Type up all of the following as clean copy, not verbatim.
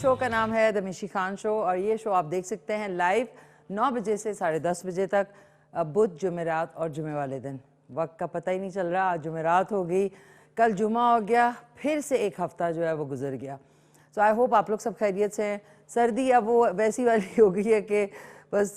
Show का नाम है द मिशी खान शो और ये शो आप देख सकते हैं लाइव 9 बजे से 10:30 बजे तक, बुध, जुमेरात और जुमे वाले दिन। वक्त का पता ही नहीं चल रहा। आज जुमेरात हो गई, कल जुमा हो गया, फिर से एक हफ्ता जो है वो गुजर गया। सो आई होप आप लोग सब खैरियत से हैं। सर्दी अब वो वैसी वाली हो गई है कि बस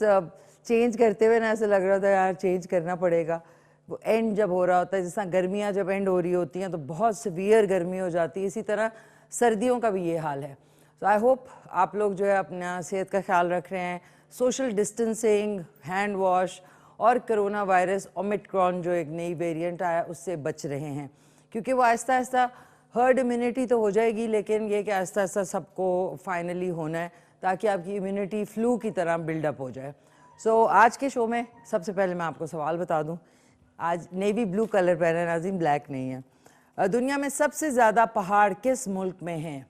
चेंज करते हुए ना ऐसा लग रहा था यार चेंज करना पड़ेगा। वो एंड जब हो रहा होता है, जैसा गर्मियाँ जब एंड हो रही होती हैं तो बहुत सीवियर गर्मी हो जाती है, इसी तरह सर्दियों का भी ये हाल है। तो आई होप आप लोग जो है अपना सेहत का ख्याल रख रहे हैं, सोशल डिस्टेंसिंग, हैंड वॉश और कोरोना वायरस ओमिक्रॉन जो एक नई वेरिएंट आया उससे बच रहे हैं, क्योंकि वो आहिस्ता आहिस्ता हर्ड इम्यूनिटी तो हो जाएगी, लेकिन ये कि आहिस्ता आहिस्ता सबको फाइनली होना है ताकि आपकी इम्यूनिटी फ्लू की तरह बिल्डअप हो जाए। सो आज के शो में सबसे पहले मैं आपको सवाल बता दूं। आज नेवी ब्लू कलर पहना है नाज़ीम, ब्लैक नहीं है। दुनिया में सबसे ज़्यादा पहाड़ किस मुल्क में हैं?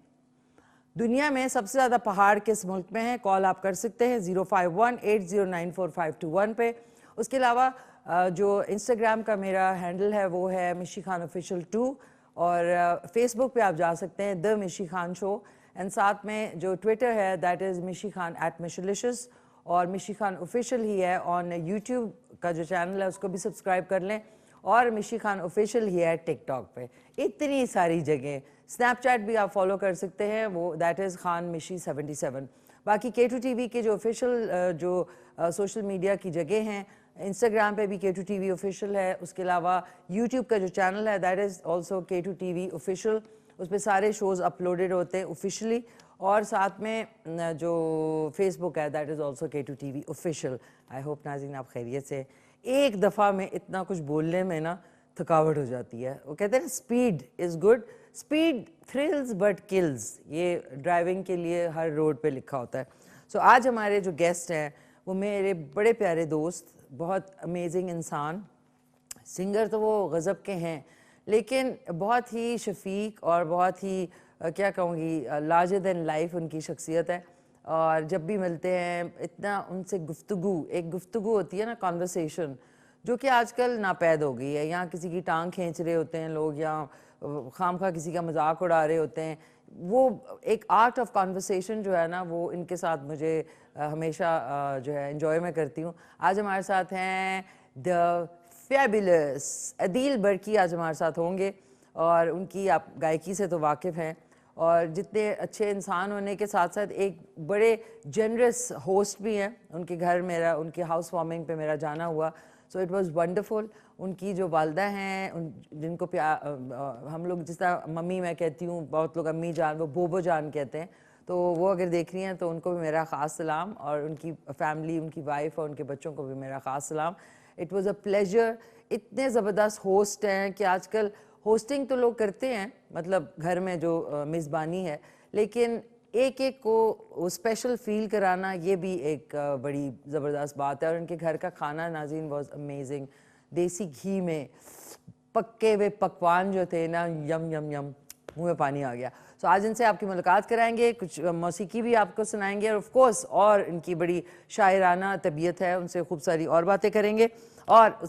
दुनिया में सबसे ज़्यादा पहाड़ किस मुल्क में हैं? कॉल आप कर सकते हैं 0518094521 पे। उसके अलावा जो इंस्टाग्राम का मेरा हैंडल है वो है मिशी खान ऑफिशियल 2 और फेसबुक पे आप जा सकते हैं द मिशी खान शो, एंड साथ में जो ट्विटर है दैट इज़ मिशी खान @मिशलिशियस और मिशी खान ऑफिशियल ही है। ऑन यूट्यूब का जो चैनल है उसको भी सब्सक्राइब कर लें और मिशी खान ऑफिशियल ही है टिकटॉक पे। इतनी सारी जगह, स्नैपचैट भी आप फॉलो कर सकते हैं, वो दैट इज़ खान मिशी 77। बाकी K2 TV के जो ऑफिशियल जो सोशल मीडिया की जगह हैं, इंस्टाग्राम पे भी K2 TV ऑफिशियल है। उसके अलावा यूट्यूब का जो चैनल है that is also K2 TV official, उस पर सारे शोज़ अपलोडेड होते हैं ऑफिशियली। और साथ में जो फेसबुक है that is also K2 TV official. I hope नाज़रीन आप खैरियत से। एक दफ़ा में इतना कुछ बोलने में ना थकावट हो जाती है। वो कहते हैं speed is good, speed thrills but kills, ये ड्राइविंग के लिए हर रोड पे लिखा होता है। सो आज हमारे जो गेस्ट हैं वो मेरे बड़े प्यारे दोस्त, बहुत अमेजिंग इंसान, सिंगर तो वो गज़ब के हैं, लेकिन बहुत ही शफीक और बहुत ही क्या कहूँगी लार्जर देन लाइफ उनकी शख्सियत है। और जब भी मिलते हैं इतना उनसे गुफ्तगू, एक गुफ्तगू होती है ना, कॉन्वर्सेशन, जो कि आजकल नापैद हो गई है। यहाँ किसी की टांग खींच रहे होते हैं लोग, या खामखा किसी का मजाक उड़ा रहे होते हैं। वो एक आर्ट ऑफ कॉन्वर्सेशन जो है ना, वो इनके साथ मुझे हमेशा जो है एंजॉय मैं करती हूँ। आज हमारे साथ हैं द फैबुलस अदील बर्की, आज हमारे साथ होंगे और उनकी आप गायकी से तो वाकिफ़ हैं और जितने अच्छे इंसान होने के साथ साथ एक बड़े जनरस होस्ट भी हैं। उनके घर मेरा, उनके हाउस वार्मिंग पे मेरा जाना हुआ, सो इट वाज वंडरफुल। उनकी जो वालदा हैं, जिनको हम लोग जिस तरह मम्मी मैं कहती हूँ, बहुत लोग अम्मी जान, वो बोबो जान कहते हैं, तो वो अगर देख रही हैं तो उनको भी मेरा ख़ास सलाम, और उनकी फैमिली, उनकी वाइफ और उनके बच्चों को भी मेरा ख़ास सलाम। It was a pleasure. इतने ज़बरदस्त होस्ट हैं कि आजकल होस्टिंग तो लोग करते हैं, मतलब घर में जो मेज़बानी है, लेकिन एक एक को स्पेशल फील कराना ये भी एक बड़ी ज़बरदस्त बात है। और उनके घर का खाना नाज़रीन वाज अमेजिंग। देसी घी में पक्के हुए पकवान जो थे ना, यम यम यम, मुँह में पानी आ गया। सो आज इनसे आपकी मुलाकात कराएंगे, कुछ मौसीकी भी आपको सुनाएंगे और ऑफ कोर्स और इनकी बड़ी शायराना तबीयत है, उनसे खूब सारी और बातें करेंगे। और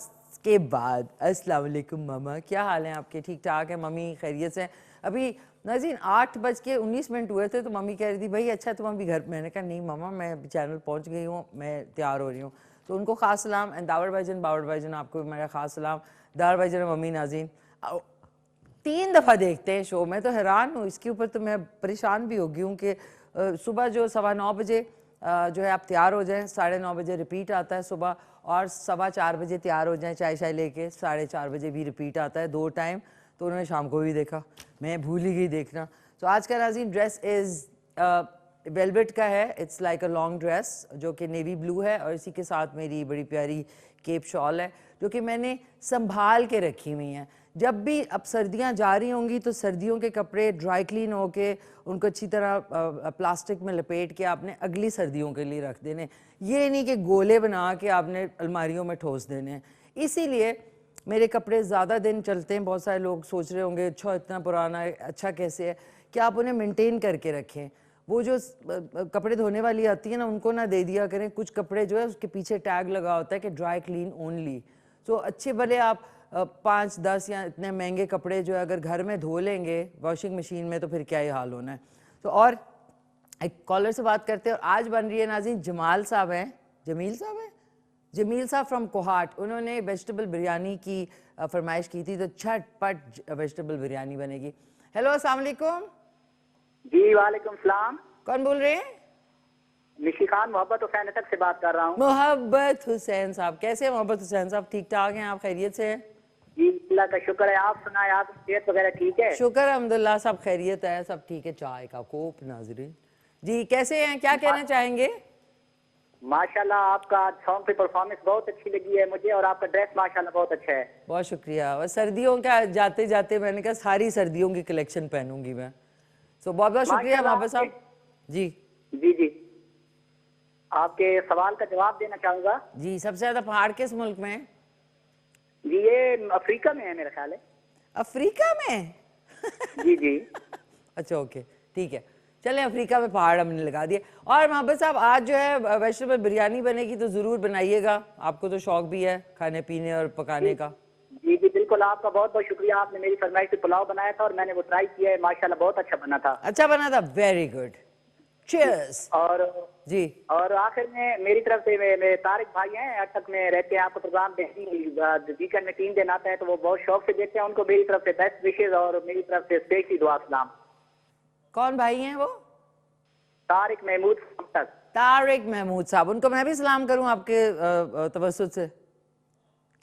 के बाद अस्सलाम वालेकुम मामा, क्या हाल है आपके? ठीक ठाक है मम्मी? खैरियत से? अभी नाज़रीन 8:19 हुए थे तो मम्मी कह रही थी भाई अच्छा तुम अभी घर। मैंने कहा नहीं मामा, मैं अभी चैनल पहुंच गई हूँ, मैं तैयार हो रही हूँ। तो उनको ख़ास सलाम। एंड दावर भाईजान आपको भी मेरा ख़ास सलाम। दावर भाईजान और मम्मी नाज़रीन 3 दफ़ा देखते हैं शो। मैं तो हैरान हूँ इसके ऊपर, तो मैं परेशान भी हो गई हूँ कि सुबह जो 9:15 बजे जो है आप तैयार हो जाएं, 9:30 बजे रिपीट आता है सुबह, और 4:15 बजे तैयार हो जाएं चाय शाय लेके, 4:30 बजे भी रिपीट आता है, 2 टाइम। तो उन्होंने शाम को भी देखा, मैं भूल ही गई देखना। तो आज का नाज़रीन ड्रेस इज़ वेलवेट का है, it's like a long dress जो कि नेवी ब्लू है, और इसी के साथ मेरी बड़ी प्यारी केप शॉल है जो कि मैंने संभाल के रखी हुई हैं। जब भी अब सर्दियां जा रही होंगी तो सर्दियों के कपड़े ड्राई क्लीन होके उनको अच्छी तरह प्लास्टिक में लपेट के आपने अगली सर्दियों के लिए रख देने, ये नहीं कि गोले बना के आपने अलमारियों में ठोस देने। इसीलिए मेरे कपड़े ज़्यादा दिन चलते हैं। बहुत सारे लोग सोच रहे होंगे अच्छा इतना पुराना है, अच्छा कैसे है? कि आप उन्हें मेंटेन करके रखें। वो जो कपड़े धोने वाली आती है ना, उनको ना दे दिया करें। कुछ कपड़े जो है उसके पीछे टैग लगा होता है कि ड्राई क्लीन ओनली। तो अच्छे भले आप 5-10 या इतने महंगे कपड़े जो है अगर घर में धो लेंगे वॉशिंग मशीन में, तो फिर क्या ही हाल होना है। तो और एक कॉलर से बात करते हैं और आज बन रही है नाज़रीन, जमाल साहब हैं, जमील साहब हैं, जमील साहब फ्रॉम कोहाट। उन्होंने वेजिटेबल बिरयानी की फरमाइश की थी, तो झटपट वेजिटेबल बिरयानी बनेगी। हेलो, अस्सलाम वालेकुम। जी वालेकुम सलाम। कौन बोल रहे हैं? निशी खान मोहब्बत हुसैन तक से बात कर रहा हूँ। मोहब्बत हुसैन साहब, कैसे हैं मोहब्बत हुसैन साहब? ठीक ठाक हैं आप? खैरियत से हैं? जी अल्लाह का शुक्र है। आप सुनाए, आप सेहत वगैरह ठीक है? शुक्र अल्हम्दुलिल्लाह, सब खैरियत है, सब ठीक है। चाय का कोप नाज़रीन जी, कैसे हैं? क्या कहना चाहेंगे? माशाल्लाह आपका सॉन्ग पे परफॉर्मेंस बहुत अच्छी लगी है मुझे, और आपका ड्रेस माशाल्लाह बहुत अच्छा है। बहुत शुक्रिया। और सर्दियों का जाते जाते मैंने कहा सारी सर्दियों की कलेक्शन पहनूंगी मैं। तो बहुत बहुत शुक्रिया माशाल्लाह मोहब्बत साहब जी। जी जी, आपके सवाल का जवाब देना चाहूंगा। जी, सबसे ज्यादा पहाड़ किस मुल्क में है? जी ये अफ्रीका में है मेरा ख्याल है। अफ्रीका में? जी जी। अच्छा ओके, ठीक है, चलें, अफ्रीका में पहाड़ हमने लगा दिए। और मोहब्बत साहब, आज जो है वेजिटेबल बिरयानी बनेगी, तो ज़रूर बनाइएगा, आपको तो शौक भी है खाने पीने और पकाने का। जी जी बिल्कुल, आपका बहुत बहुत शुक्रिया। आपने मेरी फरमाइश पे पुलाव बनाया था और मैंने वो ट्राई किया है, माशाल्लाह बहुत अच्छा बना था। अच्छा बना था, वेरी गुड, चीयर्स। और जी, और आखिर में मेरी तरफ से मेरे तारिक भाई हैं, अटक में रहते हैं, आपका प्रोग्राम वीकेंड में 3 दिन आता है, तो वो बहुत शौक से देखते हैं। उनको मेरी तरफ से बेस्ट विशेज और मेरी तरफ से स्पेशली दुआ सलाम। कौन भाई हैं वो? तारिक महमूद तक। तारिक महमूद साहब, उनको मैं भी सलाम करूं आपके तवस्सुत से?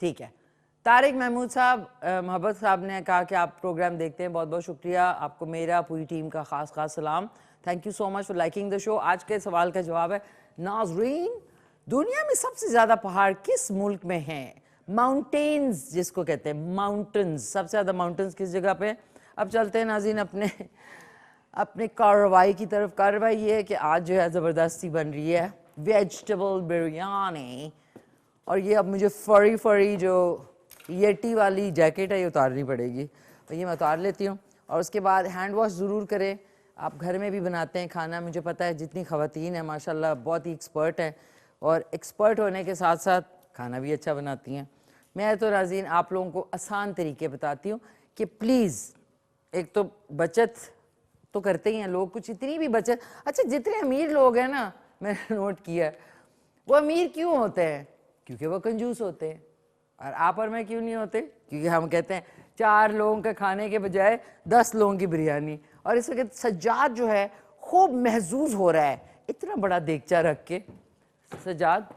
ठीक है। तारिक महमूद साहब, मोहब्बत साहब ने कहा कि आप प्रोग्राम देखते हैं, बहुत बहुत शुक्रिया आपको, मेरा पूरी टीम का खास खास सलाम। Thank you so much for liking the show. आज के सवाल का जवाब है नाजरीन, दुनिया में सबसे ज़्यादा पहाड़ किस मुल्क में हैं? माउंटेन्स जिसको कहते हैं, माउंटेन्स, सबसे ज़्यादा माउंटेन्स किस जगह पे? अब चलते हैं नाज़रीन अपने अपने कार्रवाई की तरफ। कार्रवाई ये है कि आज जो है ज़बरदस्ती बन रही है वेजिटेबल बिरयानी, और ये अब मुझे फरी फरी जो येटी वाली जैकेट है ये उतारनी पड़ेगी, तो ये मैं उतार लेती हूँ। और उसके बाद हैंड वॉश ज़रूर करें। आप घर में भी बनाते हैं खाना, मुझे पता है जितनी ख़वातीन हैं माशाल्लाह बहुत ही एक्सपर्ट हैं, और एक्सपर्ट होने के साथ साथ खाना भी अच्छा बनाती हैं। मैं तो नाज़रीन आप लोगों को आसान तरीके बताती हूँ कि प्लीज़, एक तो बचत तो करते ही हैं लोग, कुछ इतनी भी बचत। अच्छा, जितने अमीर लोग हैं ना, मैंने नोट किया है, वो अमीर क्यों होते हैं? क्योंकि वो कंजूस होते हैं। और आप और मैं क्यों नहीं होते? क्योंकि हम कहते हैं 4 लोगों के खाने के बजाय 10 लोगों की बिरयानी। और इस वक्त सज्जाद जो है खूब महजूज हो रहा है, इतना बड़ा देगचा रख के। सज्जाद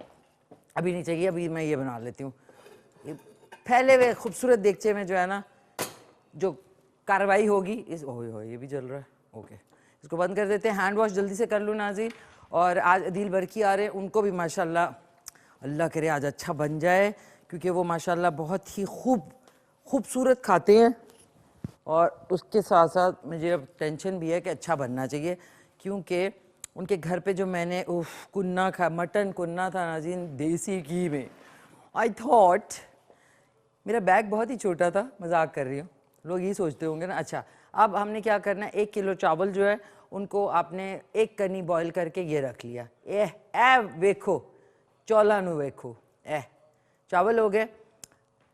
अभी नहीं चाहिए, अभी मैं ये बना लेती हूँ। फैले हुए खूबसूरत देगचे में जो है ना, जो कार्रवाई होगी इस ये भी जल रहा है, ओके, इसको बंद कर देते हैं। हैंड वॉश जल्दी से कर लूँ नाज़रीन। और आज अदील बरकी आ रहे हैं, उनको भी माशाल्लाह अल्लाह करे आज अच्छा बन जाए, क्योंकि वो माशाल्लाह बहुत ही खूबसूरत खाते हैं। और उसके साथ साथ मुझे अब टेंशन भी है कि अच्छा बनना चाहिए, क्योंकि उनके घर पे जो मैंने कुन्ना खा, मटन कुन्ना था नाज़रीन, देसी घी में। आई थॉट, मेरा बैग बहुत ही छोटा था, मजाक कर रही हूँ, लोग ये सोचते होंगे ना। अच्छा, अब हमने क्या करना है, 1 किलो चावल जो है उनको आपने 1 कनी बॉईल करके ये रख लिया। ए वेखो चौला नु वेखो, चावल हो गए।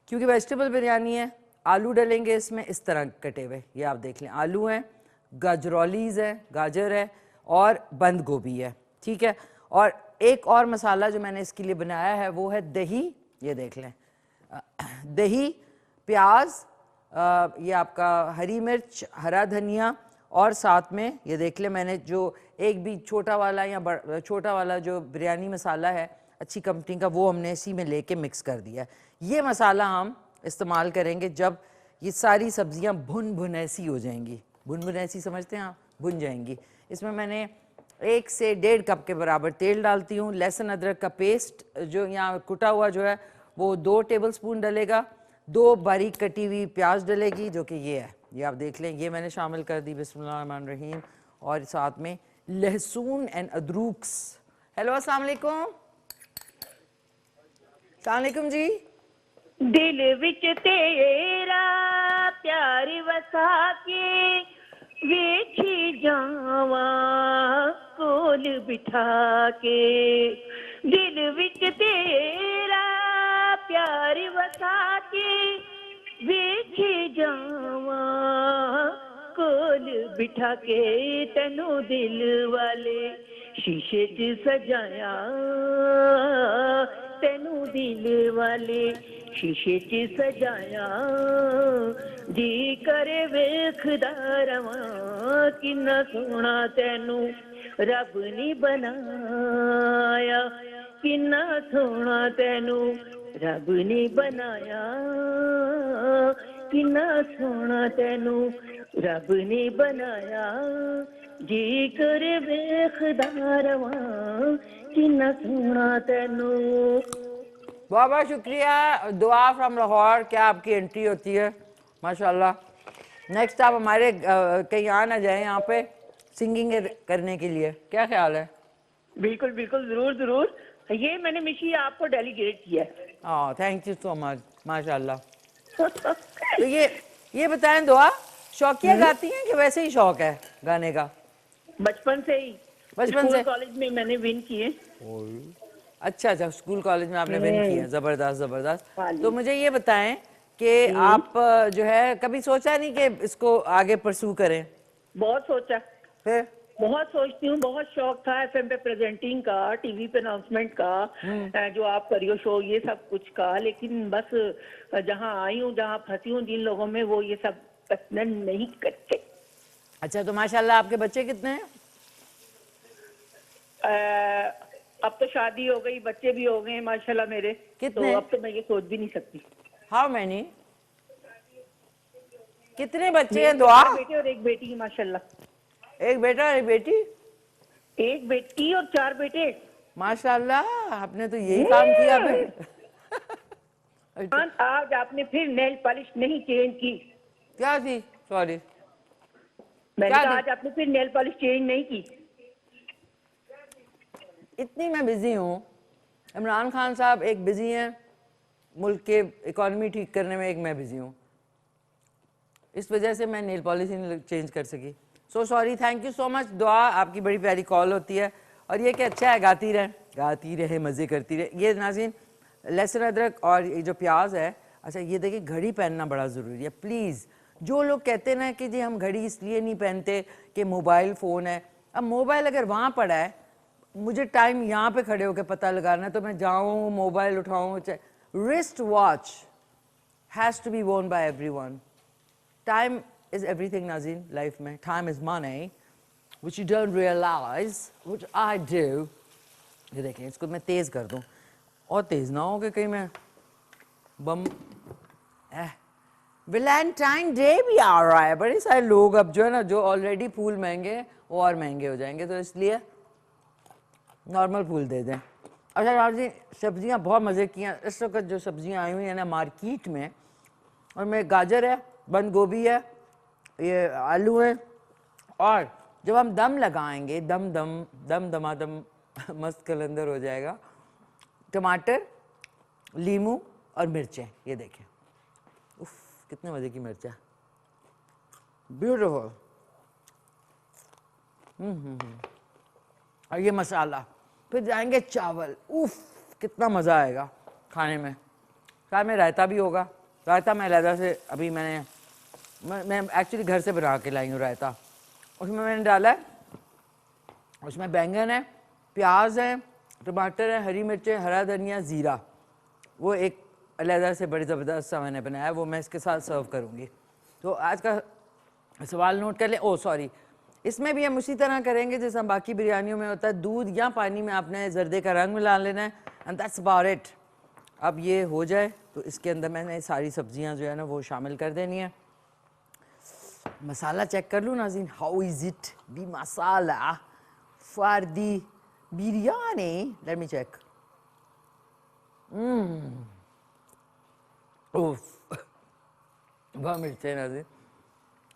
क्योंकि वेजिटेबल बिरयानी है, आलू डलेंगे इसमें इस तरह कटे हुए, ये आप देख लें, आलू हैं, गाजरोलीज है, गाजर है, और बंद गोभी है, ठीक है। और एक और मसाला जो मैंने इसके लिए बनाया है वो है दही, ये देख लें, दही, प्याज, ये आपका हरी मिर्च, हरा धनिया, और साथ में ये देख लें मैंने जो एक भी छोटा वाला या छोटा वाला जो बिरयानी मसाला है अच्छी कंपनी का, वो हमने इसी में लेके मिक्स कर दिया। ये मसाला हम इस्तेमाल करेंगे जब ये सारी सब्जियां भुन ऐसी हो जाएंगी। भुन ऐसी समझते हैं आप? भुन जाएंगी। इसमें मैंने 1 से 1.5 कप के बराबर तेल डालती हूँ। लहसुन अदरक का पेस्ट जो यहाँ कुटा हुआ जो है वो 2 टेबलस्पून डलेगा। 2 बारीक कटी हुई प्याज डलेगी, जो कि ये है, ये आप देख लें, ये मैंने शामिल कर दी, बिस्मिल्लाहिर्रहमानिर्रहीम। और साथ में लहसुन एंड अदरूक्स। हेलो, अस्सलाम वालेकुम। अस्सलाम वालेकुम जी। दिल विच तेरा प्यार वसा के वेखी जावा कोल बिठा के, दिल विच तेरा प्यार वसा के वेखी जावा कोल बिठा के तेनू दिल वाले शीशे च सजाया तेनू दिल वाले शीशे च सजाया जी करे वेखदा रवां किन्ना सोहना तेनू रब ने बनाया किन्ना सोहना तेनू रब ने बनाया किन्ना सोहना तेनू रब ने बनाया जी करे वेखदा रवां किन्ना सोहना तेनू। बहुत बहुत शुक्रिया। दुआ फ्रॉम लाहौर। क्या आपकी एंट्री होती है, माशाल्लाह। नेक्स्ट आप हमारे कहीं आ ना जाए यहाँ पे सिंगिंग करने के लिए, क्या ख्याल है? बिल्कुल बिल्कुल, जरूर जरूर। ये मैंने मिशी आपको डेलीगेट किया है। हाँ, थैंक यू सो मच, माशाल्लाह। तो ये बताएं दुआ, शौकिया गाती हैं कि वैसे ही शौक है गाने का? बचपन से ही, बचपन स्कूल से? कॉलेज में मैंने विन किए। अच्छा अच्छा, स्कूल कॉलेज में आपने विन किया, जबरदस्त जबरदस्त। हाँ जी। तो मुझे ये बताएं कि आप जो है कभी सोचा नहीं कि इसको आगे परसू करें? बहुत सोचा, फिर? बहुत सोचती हूँ। बहुत शौक था एफएम पे प्रेजेंटिंग का, टीवी पे अनाउंसमेंट का, जो आप करियो शो, ये सब कुछ का। लेकिन बस जहाँ आई हूँ, जहाँ फंसी हूँ जिन लोगों में, वो ये सब पसंद नहीं करते। अच्छा, तो माशाल्लाह आपके बच्चे कितने हैं? अब तो शादी हो गई, बच्चे भी हो गए हैं माशाल्लाह मेरे। कितने? तो अब तो मैं ये सोच भी नहीं सकती। How many? कितने बच्चे मेरे हैं दुआ? 4 बेटे और 1 बेटी है माशाल्लाह। एक बेटा और एक बेटी? 1 बेटी और 4 बेटे। माशाल्लाह, आपने तो यही काम किया फिर। आज आपने फिर नेल पॉलिश नहीं चेंज की। क्या थी? सॉरी, मैंने क्या कहा थी? आज आपने फिर नेल पॉलिश चेंज नहीं की। इतनी मैं बिजी हूँ। इमरान खान साहब एक बिजी हैं मुल्क के इकॉनमी ठीक करने में, एक मैं बिजी हूँ, इस वजह से मैं नेल पॉलिश नहीं चेंज कर सकी। So sorry, thank you so much दुआ। आपकी बड़ी प्यारी कॉल होती है। और ये कि अच्छा है, गाती रहे मज़े करती रहे। ये नाज़रीन, लहसुन अदरक और ये जो प्याज है। अच्छा, ये देखिए, घड़ी पहनना बड़ा ज़रूरी है। प्लीज़, जो लोग कहते ना कि जी हम घड़ी इसलिए नहीं पहनते कि मोबाइल फ़ोन है, अब मोबाइल अगर वहाँ पड़ा है, मुझे टाइम यहाँ पे खड़े होकर पता लगाना है, तो मैं जाऊँ मोबाइल उठाऊँ। Wrist watch has to be worn by everyone. Time is everything नाज़रीन लाइफ में। Time is money which you don't realize, which I do। ये देखें, इसको मैं तेज़ कर दूँ, और तेज़ ना हो कि कहीं मैं बम। वैलेंटाइन डे भी आ रहा है, बड़े सारे लोग अब जो है ना, जो ऑलरेडी फूल महंगे हैं वो और महंगे हो जाएंगे, तो इसलिए नॉर्मल फूल दे दें। अच्छा नाज़रीन, सब्जियां बहुत मज़े की हैं इस वक्त। जो सब्जियां आई हुई हैं ना मार्केट में, और में गाजर है, बंद गोभी है, ये आलू है, और जब हम दम लगाएंगे, दमादम मस्त कलंदर हो जाएगा, टमाटर, लीमू और मिर्चें। ये देखें, उफ, कितने मज़े की मिर्चें, ब्यूटीफुल। और ये मसाला, फिर जाएंगे चावल, उफ, कितना मज़ा आएगा खाने में। साथ में रायता भी होगा। रायता मैं अलहदा से अभी मैं एक्चुअली घर से बना के लाई हूँ रायता। उसमें मैंने डाला है, उसमें बैंगन है, प्याज है, टमाटर है, हरी मिर्चें, हरा धनिया, ज़ीरा। वो एक अलहदा से बड़ी ज़बरदस्त सा मैंने बनाया है, वो मैं इसके साथ सर्व करूँगी। तो आज का सवाल नोट कर लें। ओ सॉरी, इसमें भी हम उसी तरह करेंगे जैसे हम बाकी बिरयानियों में होता है। दूध या पानी में आपने जर्दे का रंग मिला लेना है, एंड दैट्स अबाउट इट। अब ये हो जाए तो इसके अंदर मैंने सारी सब्जियां जो है ना वो शामिल कर देनी है। मसाला चेक कर लूँ नाज़रीन, how is it the masala for the biryani? Let me check. बहुत मिर्चें नाज़रीन।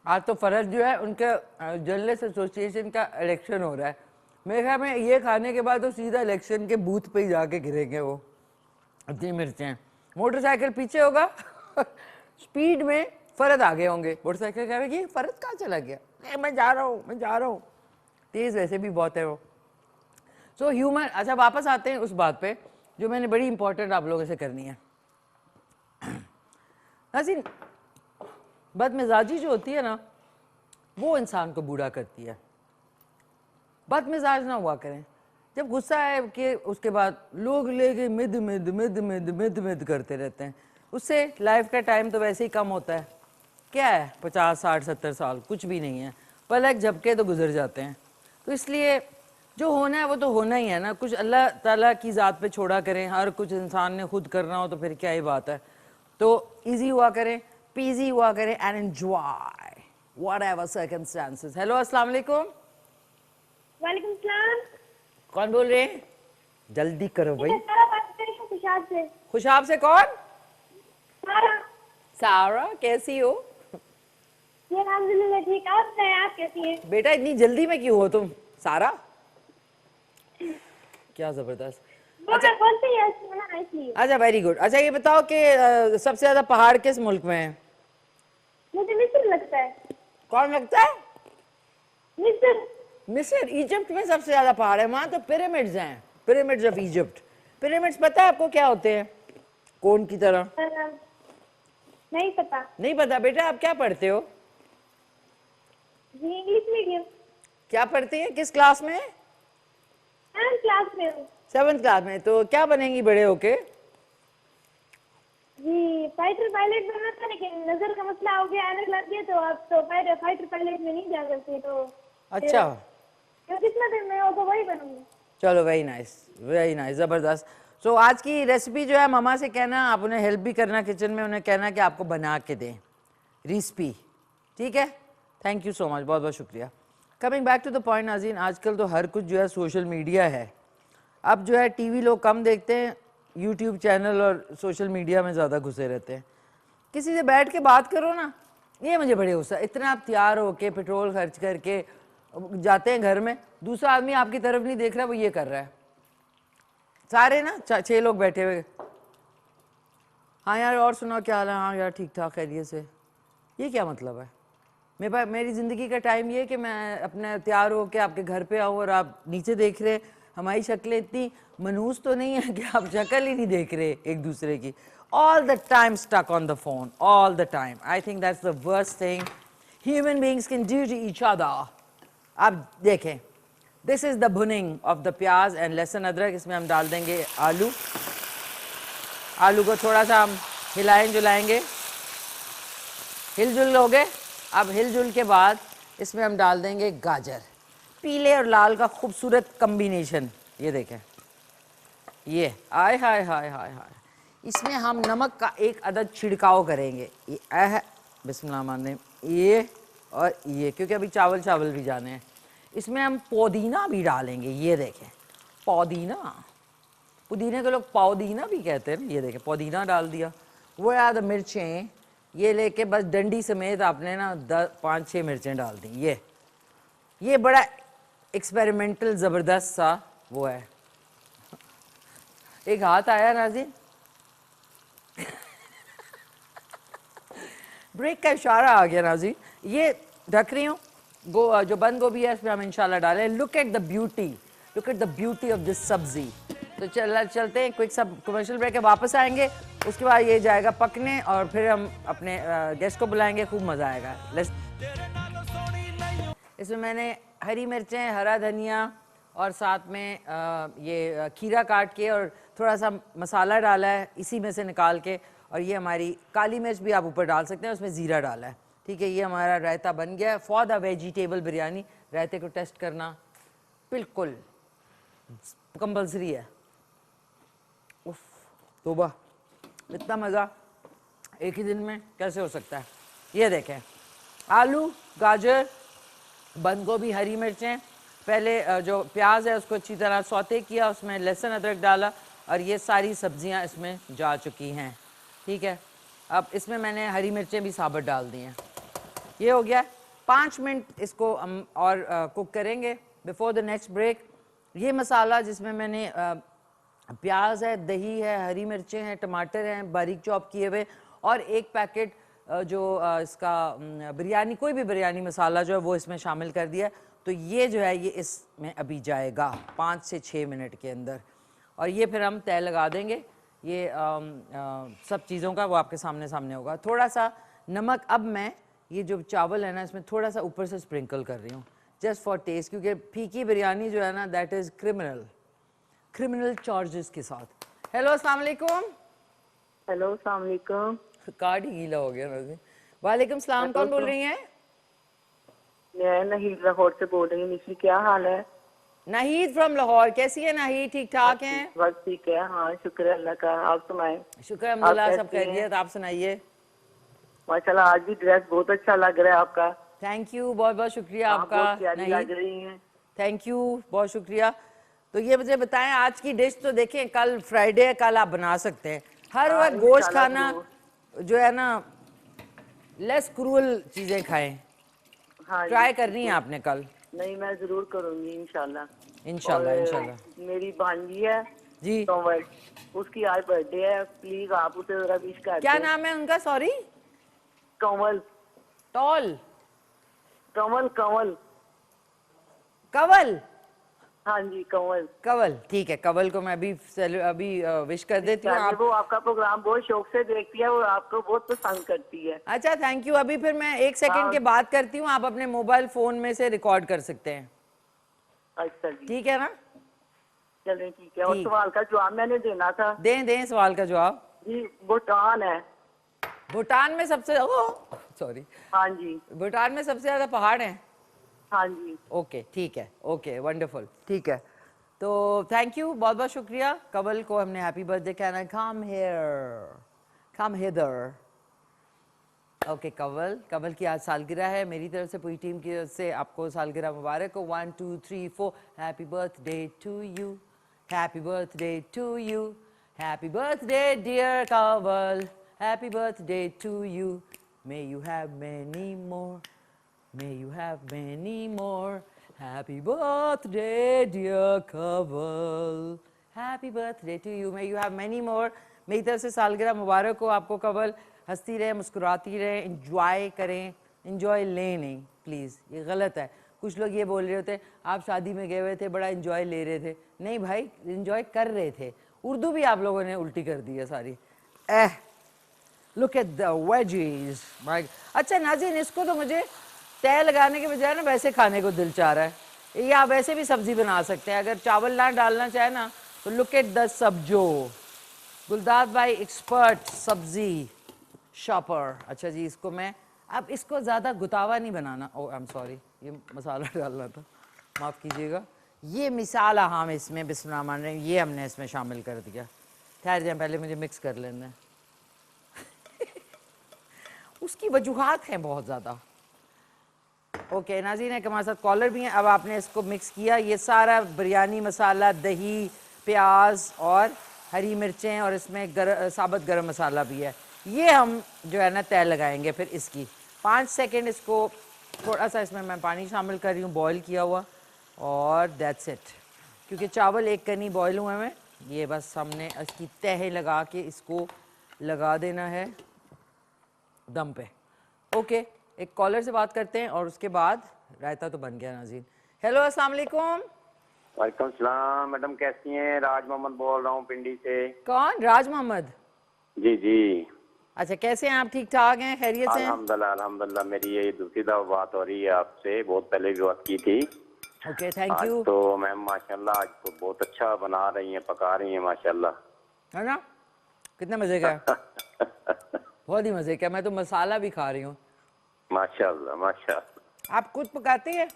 आज तो फरज जो है उनके जर्नलिस्ट एसोसिएशन का इलेक्शन हो रहा है। मेरे ख्याल में ये खाने के बाद तो सीधा इलेक्शन के बूथ पे ही जाके गिरेंगे वो, इतनी मिर्चें। मोटरसाइकिल पीछे होगा स्पीड में फरद आगे होंगे। मोटरसाइकिल कह रहे फरद कहाँ चला गया, मैं जा रहा हूँ। तेज़ वैसे भी बहुत है वो। सो ह्यूमर। अच्छा, वापस आते हैं उस बात पे जो मैंने बड़ी इंपॉर्टेंट आप लोगों से करनी है। नाज़रीन, बदमिजाजी जो होती है ना, वो इंसान को बूढ़ा करती है। बदमिजाज ना हुआ करें। जब गुस्सा है कि उसके बाद लोग लेके मिद मिद मिद मिद मिद मिद करते रहते हैं, उससे लाइफ का टाइम तो वैसे ही कम होता है। क्या है 50 60 70 साल, कुछ भी नहीं है, पलक झपके तो गुजर जाते हैं। तो इसलिए जो होना है वो तो होना ही है ना, कुछ अल्लाह ताला की ज़ात पे छोड़ा करें। हर कुछ इंसान ने खुद करना हो तो फिर क्या ही बात है। तो इजी हुआ करें, पीजी हुआ करें and enjoy whatever circumstances. Hello अस्सलाम वालेकुम। वालेकुम सलाम। कौन बोल रहे हैं? जल्दी करो भाई। सारा बात कर रही हूँ खुशाब से। खुशाब से कौन? सारा। सारा, कैसी हो? ये अल्हम्दुलिल्लाह ठीक। आप बताएं, आप कैसी हैं? बेटा इतनी जल्दी में क्यों हो तुम सारा? क्या जबरदस्त। वो मैं बोलते ही ऐसे बना इसलिए। अच्छा वेरी गुड। अच्छा ये बताओ कि सबसे ज्यादा पहाड़ किस मुल्क में है? मुझे मिस्र लगता है। कौन लगता है? मिस्र। मिस्र, इजिप्ट में सबसे ज्यादा पहाड़ है। वहां तो पिरामिड्स हैं, पिरामिड्स ऑफ इजिप्ट। पिरामिड्स पता है आपको क्या होते हैं? कोन की तरह। नहीं पता। नहीं पता? बेटा आप क्या पढ़ते हो? जी इंग्लिश मीडियम। क्या पढ़ती हैं? किस क्लास में? 7th क्लास में हूँ। 7th क्लास में। तो क्या बनेंगी बड़े होके? जी फाइटर पायलट बनना था, लेकिन नजर का मसला हो गया, ऐनक लग गया, तो अब तो फाइटर पायलट में नहीं जा सकती। तो अच्छा, जो किस्मत में हो तो वही बनूंगी। चलो वेरी नाइस, ज़बरदस्त। सो आज की रेसिपी जो है मामा से कहना, आप उन्हें हेल्प भी करना किचन में, उन्हें कहना कि आपको बना के दें रेसिपी, ठीक है? थैंक यू सो मच, बहुत बहुत शुक्रिया। Coming back to the point नाज़रीन, आजकल तो हर कुछ जो है सोशल मीडिया है। अब जो है टीवी लोग कम देखते हैं, यूट्यूब चैनल और सोशल मीडिया में ज़्यादा घुसे रहते हैं। किसी से बैठ के बात करो ना, ये मुझे बड़े गुस्सा। इतना आप तैयार होके पेट्रोल खर्च करके जाते हैं घर में, दूसरा आदमी आपकी तरफ नहीं देख रहा, वो ये कर रहा है। सारे ना 6 लोग बैठे हुए, हाँ यार और सुनाओ क्या हाल है? हाँ यार ठीक ठाक खैरियत से। ये क्या मतलब है? मेरे पास मेरी ज़िंदगी का टाइम ये कि मैं अपने तैयार हो के आपके घर पे आऊँ और आप नीचे देख रहे। हमारी शक्लें इतनी मनूस तो नहीं है कि आप शक्ल ही नहीं देख रहे एक दूसरे की। All the time stuck on the phone, all the time. I think that's the worst thing human beings can do to each other. अब देखें, दिस इज़ द भुनिंग ऑफ द प्याज एंड लहसुन अदरक। इसमें हम डाल देंगे आलू। आलू को थोड़ा सा हम हिलाएं जुलाएंगे, हिलजुल हो गए। अब हिलजुल के बाद इसमें हम डाल देंगे गाजर। पीले और लाल का खूबसूरत कम्बिनेशन, ये देखें, ये आय हाय हाय हाय हाय। इसमें हम नमक का एक अदद छिड़काव करेंगे। ये बिस्मिल्लाह माने, ये और ये, क्योंकि अभी चावल भी जाने हैं। इसमें हम पुदीना भी डालेंगे, ये देखें पुदीना। पुदीने को लोग पौदीना भी कहते हैं ना। ये देखें पुदीना डाल दिया। वो याद मिर्चें ये लेके बस डंडी समेत आपने ना 5-6 मिर्चें डाल दी। ये बड़ा एक्सपेरिमेंटल ज़बरदस्त सा वो है। एक हाथ आया नाज़रीन, ब्रेक का इशारा आ गया नाज़रीन। ये ढक रही हूँ, जो बंद गोभी है इसमें हम इंशाल्लाह डालें। Look at the beauty of this सब्जी। तो चलते हैं क्विक सब कमर्शियल ब्रेक है, वापस आएंगे, उसके बाद ये जाएगा पकने और फिर हम अपने गेस्ट को बुलाएंगे, खूब मज़ा आएगा। इसमें मैंने हरी मिर्चें, हरा धनिया और साथ में ये खीरा काट के और थोड़ा सा मसाला डाला है इसी में से निकाल के। और ये हमारी काली मिर्च भी आप ऊपर डाल सकते हैं, उसमें ज़ीरा डाला है, ठीक है? ये हमारा रायता बन गया है फॉर द वेजिटेबल बिरयानी। रायते को टेस्ट करना बिल्कुल कंपल्सरी है। उफ तोबा, इतना मज़ा एक ही दिन में कैसे हो सकता है? ये देखें, आलू, गाजर, बंद गोभी, हरी मिर्चें, पहले जो प्याज है उसको अच्छी तरह सौते किया, उसमें लहसुन अदरक डाला और ये सारी सब्जियां इसमें जा चुकी हैं, ठीक है? अब इसमें मैंने हरी मिर्चें भी साबुत डाल दी हैं। ये हो गया। 5 मिनट इसको हम और कुक करेंगे बिफोर द नेक्स्ट ब्रेक। ये मसाला जिसमें मैंने प्याज है, दही है, हरी मिर्चें हैं, टमाटर हैं बारीक चॉप किए हुए, और एक पैकेट जो इसका बिरयानी, कोई भी बिरयानी मसाला जो है वो इसमें शामिल कर दिया। तो ये जो है ये इसमें अभी जाएगा 5 से 6 मिनट के अंदर, और ये फिर हम तय लगा देंगे। ये सब चीज़ों का वो आपके सामने होगा। थोड़ा सा नमक अब मैं ये जो चावल है ना इसमें थोड़ा सा ऊपर से स्प्रिंकल कर रही हूँ जस्ट फॉर टेस्ट, क्योंकि फीकी बिरयानी जो है ना दैट इज क्रिमिनल चार्जेस के साथ। हेलो अस्सलाम वालेकुम। हेलो अस्सलाम वालेकुम। कार्ड ही गीला हो गया ना। वालेकुम सलाम, कौन बोल रही हैं? मैं नहीद लाहौर से बोल रही हूँ। निशी क्या हाल है? नाहीद फ्रॉम लाहौर। कैसी है नाहीद? ठीक ठाक हैं? बस ठीक है। हाँ शुक्र है अल्लाह का। आप सुनाएं। शुक्र अल्हम्दुलिल्लाह, आप सब कैसी हैं? खैरियत। आप सुनाइए। माशाल्लाह आज भी ड्रेस बहुत अच्छा लग रहा है आपका। थैंक यू, बहुत बहुत शुक्रिया आप आपका बहुत प्यारी लग नाहीद। रही हैं। थैंक यू, बहुत शुक्रिया। तो ये मुझे बताएं आज की डिश, तो देखें कल फ्राइडे है, कल आप बना सकते हैं। हर हाँ, वक्त गोश्त इंशाल्लाह खाना जरूर। जो है ना लेस क्रूअल चीजें खाएं। हाँ ट्राई जी, करनी है आपने कल। नहीं मैं जरूर करूंगी इंशाल्लाह। इंशाल्लाह और इंशाल्लाह। मेरी भांजी है जी, कंवर, उसकी आज बर्थडे है। प्लीज आप उसे जरा विश कर क्या दें। नाम है उनका? सॉरी। कंवल। टॉल कंवल कंवल। कवल। हाँ जी कंवल। कवल, ठीक है। कवल को मैं अभी विश कर देती हूँ। आप वो आपका प्रोग्राम बहुत शौक से देखती है और आपको बहुत पसंद करती है। अच्छा, थैंक यू। अभी फिर मैं 1 सेकंड हाँ। के बाद करती हूँ। आप अपने मोबाइल फोन में से रिकॉर्ड कर सकते हैं, अच्छा जी ठीक है ना? चलें ठीक है। और ठीक। सवाल का जवाब मैंने देना था दें सवाल का जवाब। जी। भूटान है। भूटान में सबसे सॉरी हाँ जी। भूटान में सबसे ज्यादा पहाड़ हैं। हाँ जी। ओके, ठीक है। ओके, वंडरफुल, ठीक है। तो थैंक यू, बहुत बहुत शुक्रिया। कवल को हमने हैप्पी बर्थडे कहना है। Come here. ओके कवल की आज सालगिरह है। मेरी तरफ से पूरी टीम की तरफ से आपको सालगिरह मुबारक हो। 1 2 3 4 happy birthday to you, happy birthday to you, happy birthday dear Kawal, happy birthday to you, may you have many more, may you have many more, happy birthday dear Kawal, happy birthday to you, may you have many more। मेरी तरफ से सालगिरह मुबारक हो आपको कवल। हंसती रहे, मुस्कुराती रहे, इंजॉय करें। इंजॉय लें नहीं प्लीज़, ये गलत है। कुछ लोग ये बोल रहे होते आप शादी में गए हुए थे बड़ा इंजॉय ले रहे थे। नहीं भाई, इंजॉय कर रहे थे। उर्दू भी आप लोगों ने उल्टी कर दी है सारी। Look at the veggies. अच्छा नाज़रीन, इसको तो मुझे तय लगाने के बजाय ना वैसे खाने को दिल चाह रहा है। या वैसे भी सब्जी बना सकते हैं अगर चावल ना डालना चाहे ना तो। लुक एट द सब्जो। गुलदाद भाई एक्सपर्ट सब्जी शॉपर। अच्छा जी, इसको मैं अब इसको ज़्यादा गुतावा नहीं बनाना। ओ आई एम सॉरी, ये मसाला डालना था, माफ़ कीजिएगा। ये मिसाला हम इसमें बिस्मिल्लाह मान रहे हैं, ये हमने इसमें शामिल कर दिया। ठहर जाए, पहले मुझे मिक्स कर लेना है। उसकी वजूहात हैं बहुत ज़्यादा। ओके नाज़रीन है, हमारे साथ कॉलर भी हैं। अब आपने इसको मिक्स किया, ये सारा बिरयानी मसाला, दही, प्याज और हरी मिर्चें और इसमें साबुत गरम मसाला भी है। ये हम जो है ना तय लगाएंगे फिर इसकी 5 सेकंड। इसको थोड़ा सा इसमें मैं पानी शामिल कर रही हूँ बॉईल किया हुआ, और दैट्स इट। क्योंकि चावल एक कनी बॉईल हुए हैं, ये बस हमने इसकी तह लगा के इसको लगा देना है दम पे। ओके, एक कॉलर से बात करते हैं और उसके बाद रायता तो बन गया नाज़रीन। हेलो अस्सलाम वालेकुम। वालेकुम सलाम मैडम, कैसी हैं? राज मोहम्मद बोल रहा हूँ पिंडी से। कौन? राज मोहम्मद? जी जी। अच्छा, कैसे हैं आप? ठीक ठाक हैं? खैरियत से हैं? अल्हम्दुलिल्लाह अल्हम्दुलिल्लाह। मेरी ये दूसरी दफा बात हो रही है आपसे, बहुत पहले भी बात की थी। ओके, थैंक आज यू। तो मैम माशाल्लाह आज तो बहुत अच्छा बना रही हैं, पका रही हैं माशाल्लाह। है ना? कितने मजे का है? बहुत ही मजे का। मैं तो मसाला भी खा रही हूँ। माशाल्लाह माशाल्लाह। आप खुद पकाते हैं?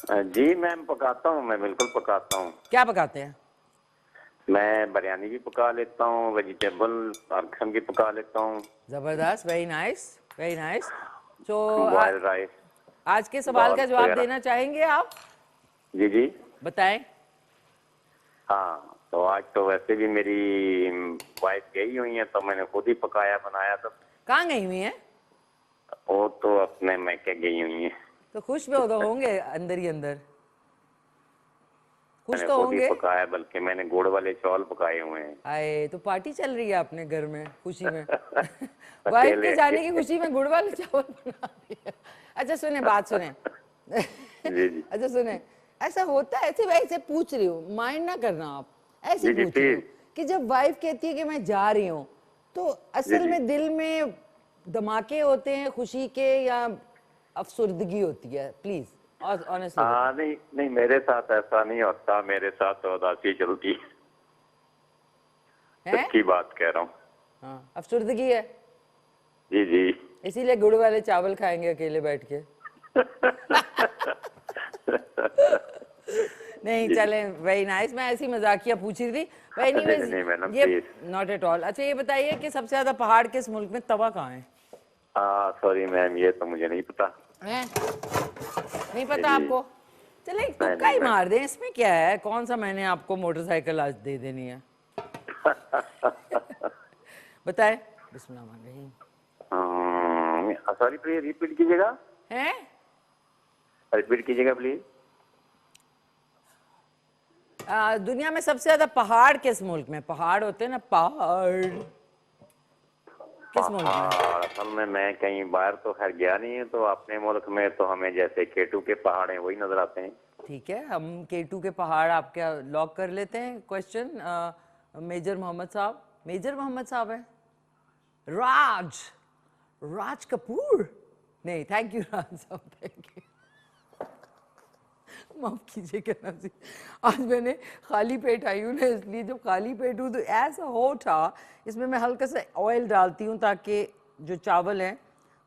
जी मैम पकाता हूँ, मैं बिल्कुल पकाता हूँ। क्या पकाते हैं? मैं बिरयानी भी पका लेता हूँ, वेजिटेबल हर किस्म की पका लेता हूँ। जबरदस्त, वेरी नाइस वेरी नाइस। तो बॉयल राइस। आज के सवाल का जवाब वगैरह। देना चाहेंगे आप? जी जी। बताएं। हाँ, तो आज तो वैसे भी मेरी वाइफ गई हुई है तो मैंने खुद ही पकाया बनाया। तो कहाँ गई हुई हैं? वो तो अपने मैके गई हुई है। तो खुश भी तो होंगे अंदर ही अंदर, खुश मैंने तो खुद ही होंगे। पकाया, बल्कि मैंने गुड़ वाले चावल पकाए हुए हैं। आए तो पार्टी चल रही है अपने घर में खुशी में। वाइफ अकेले। के जाने की खुशी में गुड़ वाले चावल बना रही है। अच्छा सुने, बात सुने। जी जी। अच्छा सुने, ऐसा होता है, ऐसे वैसे पूछ रही हूँ, माइंड ना करना आप, ऐसे जी, जी, पूछ रही हूँ प्लीज। कि जब वाइफ कहती है कि मैं जा रही हूँ तो जी, असल जी। में दिल में धमाके होते हैं खुशी के या अफसुर्दगी होती है? Please honestly. नहीं नहीं, मेरे साथ ऐसा नहीं होता, मेरे साथ तो उदासी चलती है। सच्ची बात कह रहा हूँ। हाँ, अफसुर्दगी है। जी जी। इसीलिए गुड़ वाले चावल खाएंगे अकेले बैठ के। नहीं चले, वेरी नाइस। मैं ऐसी मजाकिया पूछ रही थी। नहीं, ये नॉट एट ऑल। अच्छा ये बताइए कि सबसे ज्यादा पहाड़ किस मुल्क में, तवा कहाँ है? सॉरी मैम, ये तो मुझे नहीं पता है? नहीं पता आपको? चले तुक्का ही मार दें, इसमें क्या है? कौन सा मैंने आपको मोटरसाइकिल आज दे देनी है? बताए। बिस्मिल्लाह। सॉरी प्लीज रिपीट कीजिएगा। हैं? रिपीट कीजिएगा प्लीज। दुनिया में सबसे ज्यादा पहाड़ किस मुल्क में? पहाड़ होते हैं ना, पहाड़ किस मुल्क में? असल में मैं कहीं बाहर तो खैर गया नहीं है, तो अपने मुल्क में तो हमें जैसे केटू के पहाड़ हैं वही नजर आते हैं। ठीक है, हम केटू के पहाड़ आपके लॉक कर लेते हैं। क्वेश्चन मेजर मोहम्मद साहब। मेजर मोहम्मद साहब है? राज कपूर? नहीं, थैंक यू राज साहब, थैंक यू। माफ कीजिएगा नाज़रीन, आज मैंने खाली पेट आई हूँ ना, इसलिए जब खाली पेट हूँ तो ऐसा हो था। इसमें मैं हल्का सा ऑयल डालती हूँ ताकि जो चावल हैं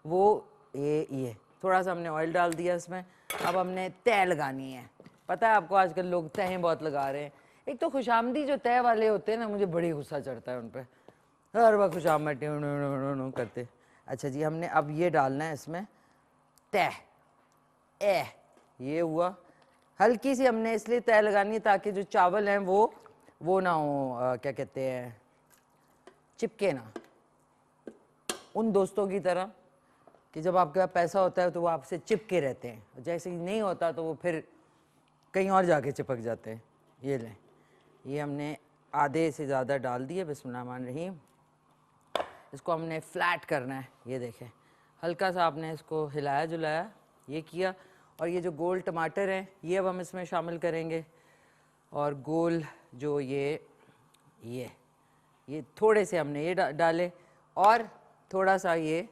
वो ये थोड़ा सा हमने ऑयल डाल दिया इसमें। अब हमने तय लगानी है। पता है आपको आजकल लोग तहें बहुत लगा रहे हैं। एक तो खुशामदी जो तय वाले होते हैं ना, मुझे बड़ी गुस्सा चढ़ता है उन पर, हर वक्त खुशामद करते। अच्छा जी, हमने अब ये डालना है इसमें तय। ये हुआ। हल्की सी हमने इसलिए तय लगानी है ताकि जो चावल हैं वो ना हो, क्या कहते हैं, चिपके ना। उन दोस्तों की तरह कि जब आपके पास पैसा होता है तो वो आपसे चिपके रहते हैं, जैसे ही नहीं होता तो वो फिर कहीं और जाके चिपक जाते हैं। ये लें, ये हमने आधे से ज़्यादा डाल दिए। बिस्मिल्लाहिर्रहमानिर्रहीम। इसको हमने फ्लैट करना है। ये देखें, हल्का सा आपने इसको हिलाया जुलाया, ये किया। और ये जो गोल टमाटर हैं ये अब हम इसमें शामिल करेंगे। और गोल जो ये थोड़े से हमने ये डाले, और थोड़ा सा ये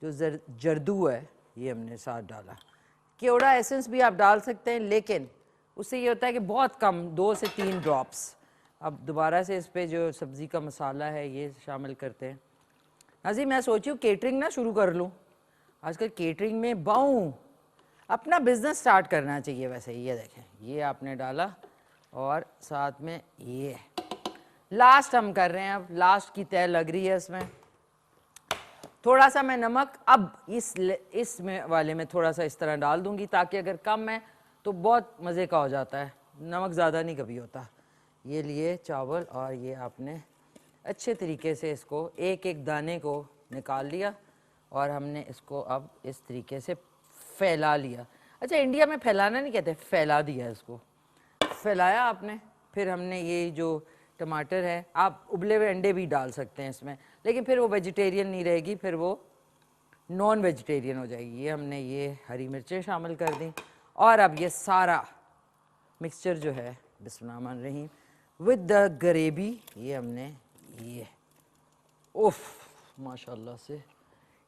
जो जर्दू है ये हमने साथ डाला। केवड़ा एसेंस भी आप डाल सकते हैं, लेकिन उससे ये होता है कि बहुत कम, 2 से 3 ड्रॉप्स। अब दोबारा से इस पे जो सब्ज़ी का मसाला है ये शामिल करते हैं। नाज़ी मैं सोची हूँ केटरिंग ना शुरू कर लूँ। आजकल केटरिंग में बाऊँ, अपना बिजनेस स्टार्ट करना चाहिए। वैसे ये देखें, ये आपने डाला और साथ में ये लास्ट हम कर रहे हैं। अब लास्ट की तय लग रही है इसमें। थोड़ा सा मैं नमक अब इस में वाले में थोड़ा सा इस तरह डाल दूंगी, ताकि अगर कम है तो बहुत मज़े का हो जाता है, नमक ज़्यादा नहीं कभी होता। ये लिए चावल और ये आपने अच्छे तरीके से इसको एक एक दाने को निकाल लिया और हमने इसको अब इस तरीके से फैला लिया। अच्छा, इंडिया में फैलाना नहीं कहते, फैला दिया इसको, फैलाया आपने। फिर हमने ये जो टमाटर है, आप उबले हुए अंडे भी डाल सकते हैं इसमें, लेकिन फिर वो वेजिटेरियन नहीं रहेगी, फिर वो नॉन वेजिटेरियन हो जाएगी। ये हमने ये हरी मिर्चें शामिल कर दी और अब ये सारा मिक्सचर जो है बिस्मिल्लाहिर्रहमानिर्रहीम विद द ग्रेवी, ये हमने ये उफ माशाल्लाह से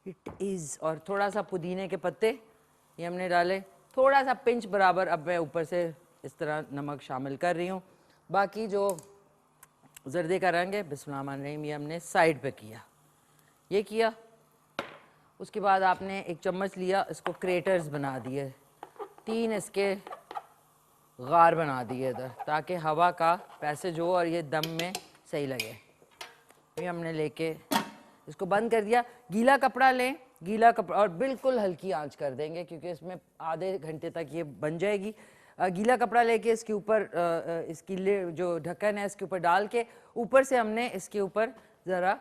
इट इज़। और थोड़ा सा पुदीने के पत्ते ये हमने डाले, थोड़ा सा पिंच बराबर। अब मैं ऊपर से इस तरह नमक शामिल कर रही हूँ। बाकी जो जर्दे का रंग है बिस्मिल्लाहिर्रहमानिर्रहीम ये हमने साइड पे किया, ये किया। उसके बाद आपने एक चम्मच लिया, इसको क्रेटर्स बना दिए, 3 इसके गार बना दिए इधर, ताकि हवा का पैसेज हो और ये दम में सही लगे। ये हमने लेके इसको बंद कर दिया। गीला कपड़ा लें, गीला कपड़ा, और बिल्कुल हल्की आंच कर देंगे क्योंकि इसमें आधे घंटे तक ये बन जाएगी। गीला कपड़ा लेके इसके ऊपर इसकी जो ढक्कन है इसके ऊपर डाल के ऊपर से हमने इसके ऊपर ज़रा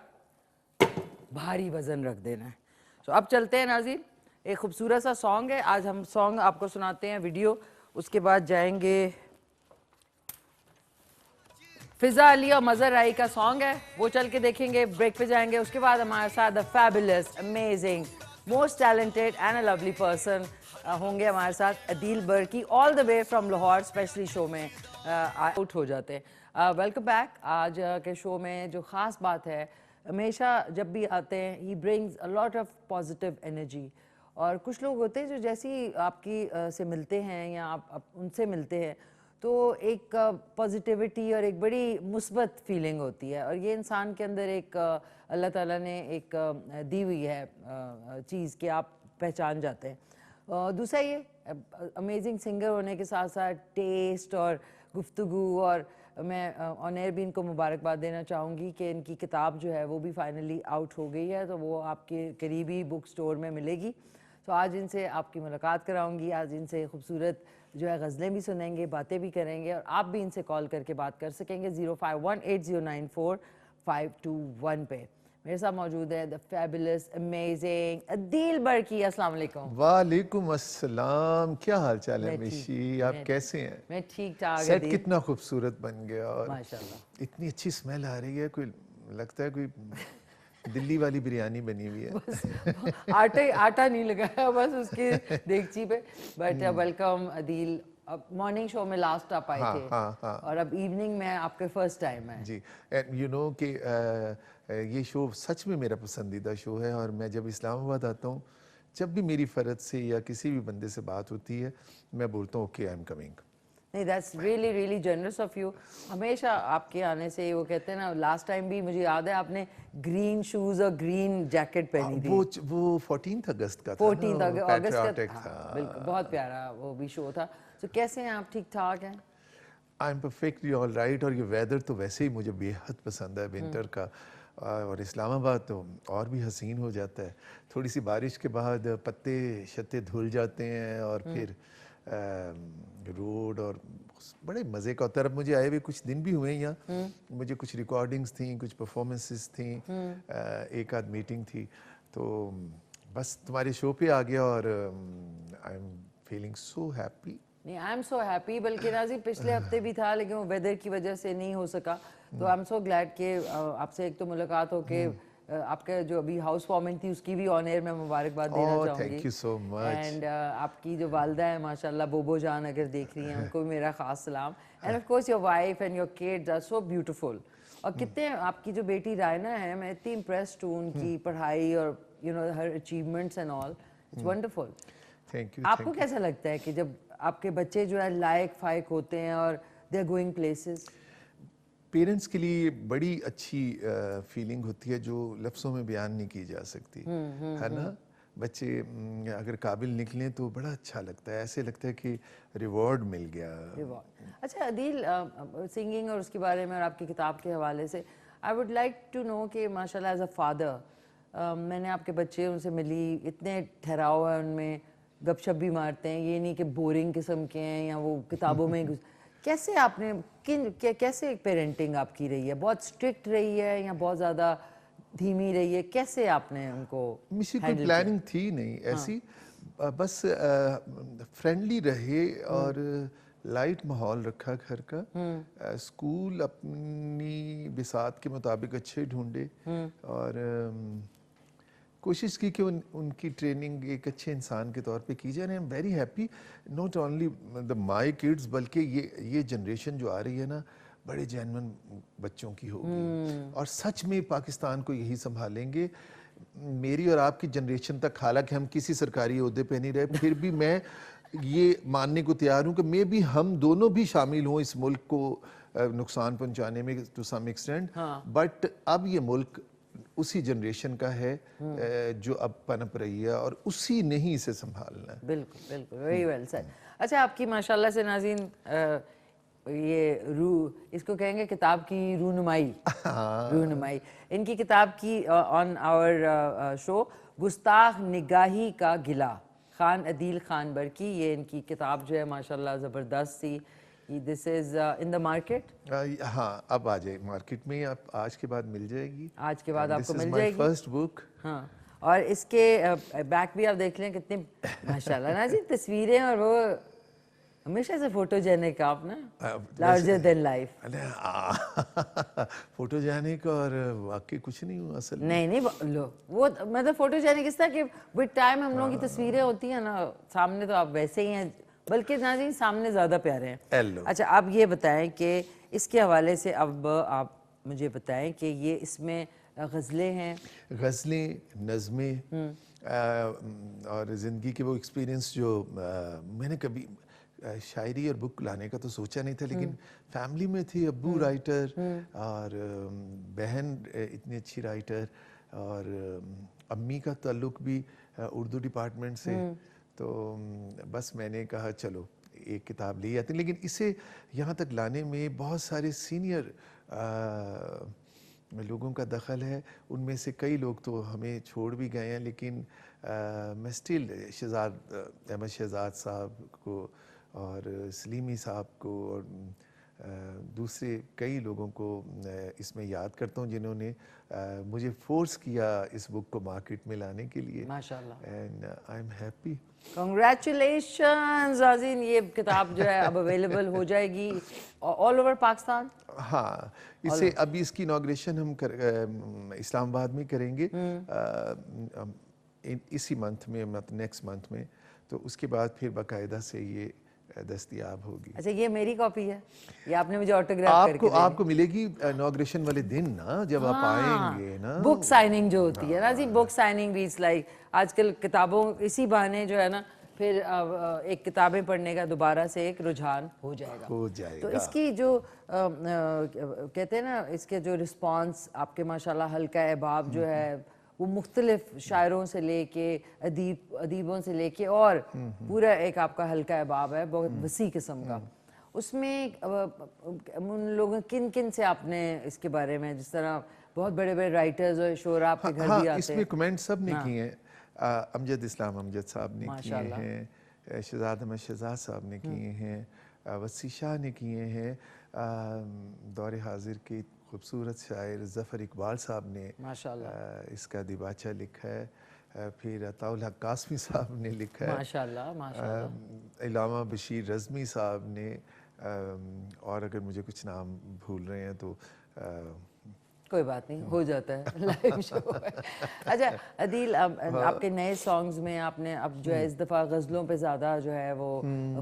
भारी वज़न रख देना है। तो अब चलते हैं नाज़रीन, एक खूबसूरत सा सॉन्ग है। आज हम सॉन्ग आपको सुनाते हैं वीडियो, उसके बाद जाएंगे फिजा अली और मज़र आई का सॉन्ग है, वो चल के देखेंगे, ब्रेक पे जाएंगे। उसके बाद हमारे साथ the fabulous, amazing, most talented and a lovely person होंगे हमारे साथ, Adeel Barki, all the way from Lahore. Specially show में आउट हो जाते हैं। Welcome back. आज के शो में जो ख़ास बात है हमेशा जब भी आते हैं he brings a lot of positive energy. और कुछ लोग होते हैं जो जैसे ही आपकी से मिलते हैं या आप उनसे मिलते हैं तो एक पॉजिटिविटी और एक बड़ी मुस्बत फीलिंग होती है, और ये इंसान के अंदर एक अल्लाह ताला ने एक दी हुई है चीज़ कि आप पहचान जाते हैं। दूसरा ये अमेजिंग सिंगर होने के साथ साथ टेस्ट और गुफ्तगू, और मैं ऑन एयर भी इनको मुबारकबाद देना चाहूँगी कि इनकी किताब जो है वो भी फाइनली आउट हो गई है, तो वो आपके करीबी बुक स्टोर में मिलेगी। तो आज इनसे आपकी मुलाकात कराऊंगी, आज इनसे खूबसूरत जो है गज़लें भी सुनेंगे, बातें भी करेंगे, और आप भी इनसे कॉल करके बात कर सकेंगे 0518094521 पे। मेरे साथ मौजूद है द फैबुलस अमेजिंग अदील बरकी। अस्सलाम वालेकुम। वालेकुम अस्सलाम, क्या हाल चाल है मैं ठीक, मिशी, आप कैसे हैं? मैं ठीक ठाक। सेट कितना खूबसूरत बन गया और माशाल्लाह इतनी अच्छी स्मेल आ रही है, कोई लगता है कोई दिल्ली वाली बिरयानी बनी हुई है। आटा नहीं लगाया बस उसके देगची पे। But welcome Adeel. अब मॉर्निंग शो में लास्ट आप आए थे, हाँ। और अब इवनिंग में आपके फर्स्ट टाइम है जी। एंड यू नो कि ये शो सच में मेरा पसंदीदा शो है, और मैं जब इस्लामाबाद आता हूँ, जब भी मेरी फ़रद से या किसी भी बंदे से बात होती है, मैं बोलता हूँ ओके आई एम कमिंग। नहीं, that's really really generous of you. हमेशा आपके आने से वो कहते हैं ना, लास्ट टाइम भी मुझे याद है आपने ग्रीन शूज और ग्रीन जैकेट पहनी थी। वो 14 अगस्त का था, 14 अगस्त का patriotic था। था। बिल्कुल, बहुत प्यारा वो भी शो था। तो कैसे हैं आप, ठीक ठाक हैं? I am perfectly all right. और ये वेदर तो वैसे ही मुझे बेहद पसंद है विंटर का, और इस्लामाबाद तो और भी हसीन हो जाता है। थोड़ी सी बारिश के बाद पत्ते शत्ते धुल जाते हैं, और फिर रोड और बड़े मज़े का होता है। अब मुझे आए हुए कुछ दिन भी हुए यहाँ, मुझे कुछ रिकॉर्डिंग्स थी, कुछ परफॉर्मेंसेस थी, एक आध मीटिंग थी, तो बस तुम्हारे शो पे आ गया, और I am feeling so happy. नहीं, आई एम सो हैप्पी। बल्कि नाज़ी पिछले हफ्ते भी था, लेकिन वो वेदर की वजह से नहीं हो सका। तो आई एम सो ग्लैड कि आपसे एक तो मुलाकात हो के आपका जो अभी हाउस वार्मिंग थी उसकी भी ऑन एयर में मुबारकबाद देना चाहूँगी। Thank you so much. And आपकी जो वालदा है माशाल्लाह, बोबो जान अगर देख रही हैं, उनको भी मेरा ख़ास सलाम। And of course your wife and your kids are so beautiful. और कितने आपकी जो बेटी रायना है, मैं इतनी इम्प्रेस्ड हूँ उनकी पढ़ाई और you know her achievements and all, it's wonderful. Thank you. आपको कैसा लगता है कि जब आपके बच्चे जो है लायक फायक होते हैं और they are going places? Parents के लिए बड़ी अच्छी फीलिंग होती है जो लफ्ज़ों में बयान नहीं की जा सकती, है ना। बच्चे अगर काबिल निकलें तो बड़ा अच्छा लगता है, ऐसे लगता है कि रिवॉर्ड मिल गया। अच्छा अदील, सिंगिंग और उसके बारे में और आपकी किताब के हवाले से I would like to know कि माशाल्लाह एज अ फादर, मैंने आपके बच्चे उनसे मिली, इतने ठहराव है उनमें, गपशप भी मारते हैं, ये नहीं कि बोरिंग किस्म के हैं या वो किताबों में कैसे आपने कैसे पेरेंटिंग आपकी रही है? बहुत स्ट्रिक्ट रही है या बहुत ज़्यादा धीमी रही है? कैसे आपने उनको मिशी कोई प्लानिंग थी नहीं ऐसी, बस फ्रेंडली रहे और लाइट माहौल रखा घर का। स्कूल अपनी बिसात के मुताबिक अच्छे ढूंढे, और कोशिश की कि उनकी ट्रेनिंग एक अच्छे इंसान के तौर पे की जाए। I am very happy, not only the my kids, बल्कि ये जनरेशन जो आ रही है ना, बड़े जेन्युइन बच्चों की होगी, और सच में पाकिस्तान को यही संभालेंगे। मेरी और आपकी जनरेशन तक, हालांकि हम किसी सरकारी ओहदे पे नहीं रहे, फिर भी मैं ये मानने को तैयार हूँ कि मे भी हम दोनों भी शामिल हों इस मुल्क को नुकसान पहुँचाने में टू सम एक्सटेंट। बट अब ये मुल्क उसी जनरेशन का है जो अब पनप रही है, और उसी ने ही इसे संभालना है। बिल्कुल बिल्कुल, वेरी वेल सेड। अच्छा, आपकी माशाल्लाह से नाज़रीन ये इसको कहेंगे किताब की रूनुमाई, इनकी किताब की ऑन आवर शो गुस्ताख निगाही का गिला, खान अदील खान बरकी, ये इनकी किताब जो है माशाल्लाह ज़बरदस्त थी। This is in the market? हाँ, अब आ जाए मार्केट में, आप आज के बाद मिल जाएगी। आज के बाद आपको मिल जाएगी फर्स्ट बुक। हाँ, और इसके बैक भी आप देख लें कितनी माशाल्लाह ना जी तस्वीरें, और वो हमेशा से फोटोजेनिक आप ना, लार्जर देन लाइफ। फोटोजेनिक और वाकई कुछ नहीं हुआ असल। नहीं लो, वो मतलब फोटोजेनिक इस तरह कि विद टाइम हम लोगों की तस्वीरें होती हैं ना, सामने तो आप वैसे ही हैं, बल्कि नाज़रीन सामने ज़्यादा प्यारे हैं। अच्छा, आप ये बताएं कि इसके हवाले से अब आप मुझे बताएं कि ये इसमें गज़लें हैं। गज़लें, नज़में और ज़िंदगी के वो एक्सपीरियंस जो मैंने कभी शायरी और बुक लाने का तो सोचा नहीं था, लेकिन फैमिली में थी अब्बू राइटर और बहन इतनी अच्छी राइटर और अम्मी का ताल्लुक भी उर्दू डिपार्टमेंट से, तो बस मैंने कहा चलो एक किताब ले आते हैं। लेकिन इसे यहाँ तक लाने में बहुत सारे सीनियर लोगों का दखल है। उनमें से कई लोग तो हमें छोड़ भी गए हैं, लेकिन मैं स्टिल अहमद शहजाद साहब को और सलीमी साहब को और दूसरे कई लोगों को इसमें याद करता हूँ जिन्होंने मुझे फोर्स किया इस बुक को मार्केट में लाने के लिए। माशाल्लाह। And I am happy. Congratulations Azeen, ये किताब जो है अब अवेलेबल हो जाएगी ऑल ओवर पाकिस्तान। हाँ, इसे अभी इसकी इनॉग्रेशन हम इस्लामाबाद में करेंगे इसी मंथ में, मतलब नेक्स्ट मंथ में, तो उसके बाद फिर बाकायदा से ये दस्तयाब होगी। अच्छा, ये मेरी कॉपी है, ये आपने मुझे ऑटोग्राफ करके देनी। आपको मिलेगी इनॉग्रेशन वाले दिन ना, जब आप आएंगे ना। बुक साइनिंग जो होती है ना जी, बुक साइनिंग भी लाइक आजकल किताबों इसी बहाने जो है ना, फिर एक किताबें पढ़ने का दोबारा से एक रुझान हो जाएगा। तो इसकी जो कहते हैं ना, इसके जो रिस्पांस आपके माशाल्लाह हल्का एबाब जो है वो मुख्तलिफ शायरों से लेके अदीबों से लेके और पूरा एक आपका हल्का एबाब है बहुत वसी किस्म का। उसमें उन लोगों किन से आपने इसके बारे में, जिस तरह बहुत बड़े बड़े राइटर्स और शोरा आपके घर भी आते हैं। इसमें कमेंट सब ने किए हैं। अमजद इस्लाम अमजद साहब ने किए हैं, शहजाद अहमद शहजाद साहब ने किए हैं, वसी शाह ने किए हैं, दौरे हाजिर के खूबसूरत शायर ज़फ़र इकबाल साहब ने इसका दिबाचा लिखा है, फिर अताउल हक कासमी साहब ने लिखा है, माशाल्लाह, इलामा बशीर रज़मी साहब ने, और अगर मुझे कुछ नाम भूल रहे हैं तो कोई बात नहीं, हो जाता है लाइव शो है। अच्छा अदील, आपके नए सॉन्ग्स में आपने अब जो है इस दफ़ा गज़लों पे ज़्यादा जो है वो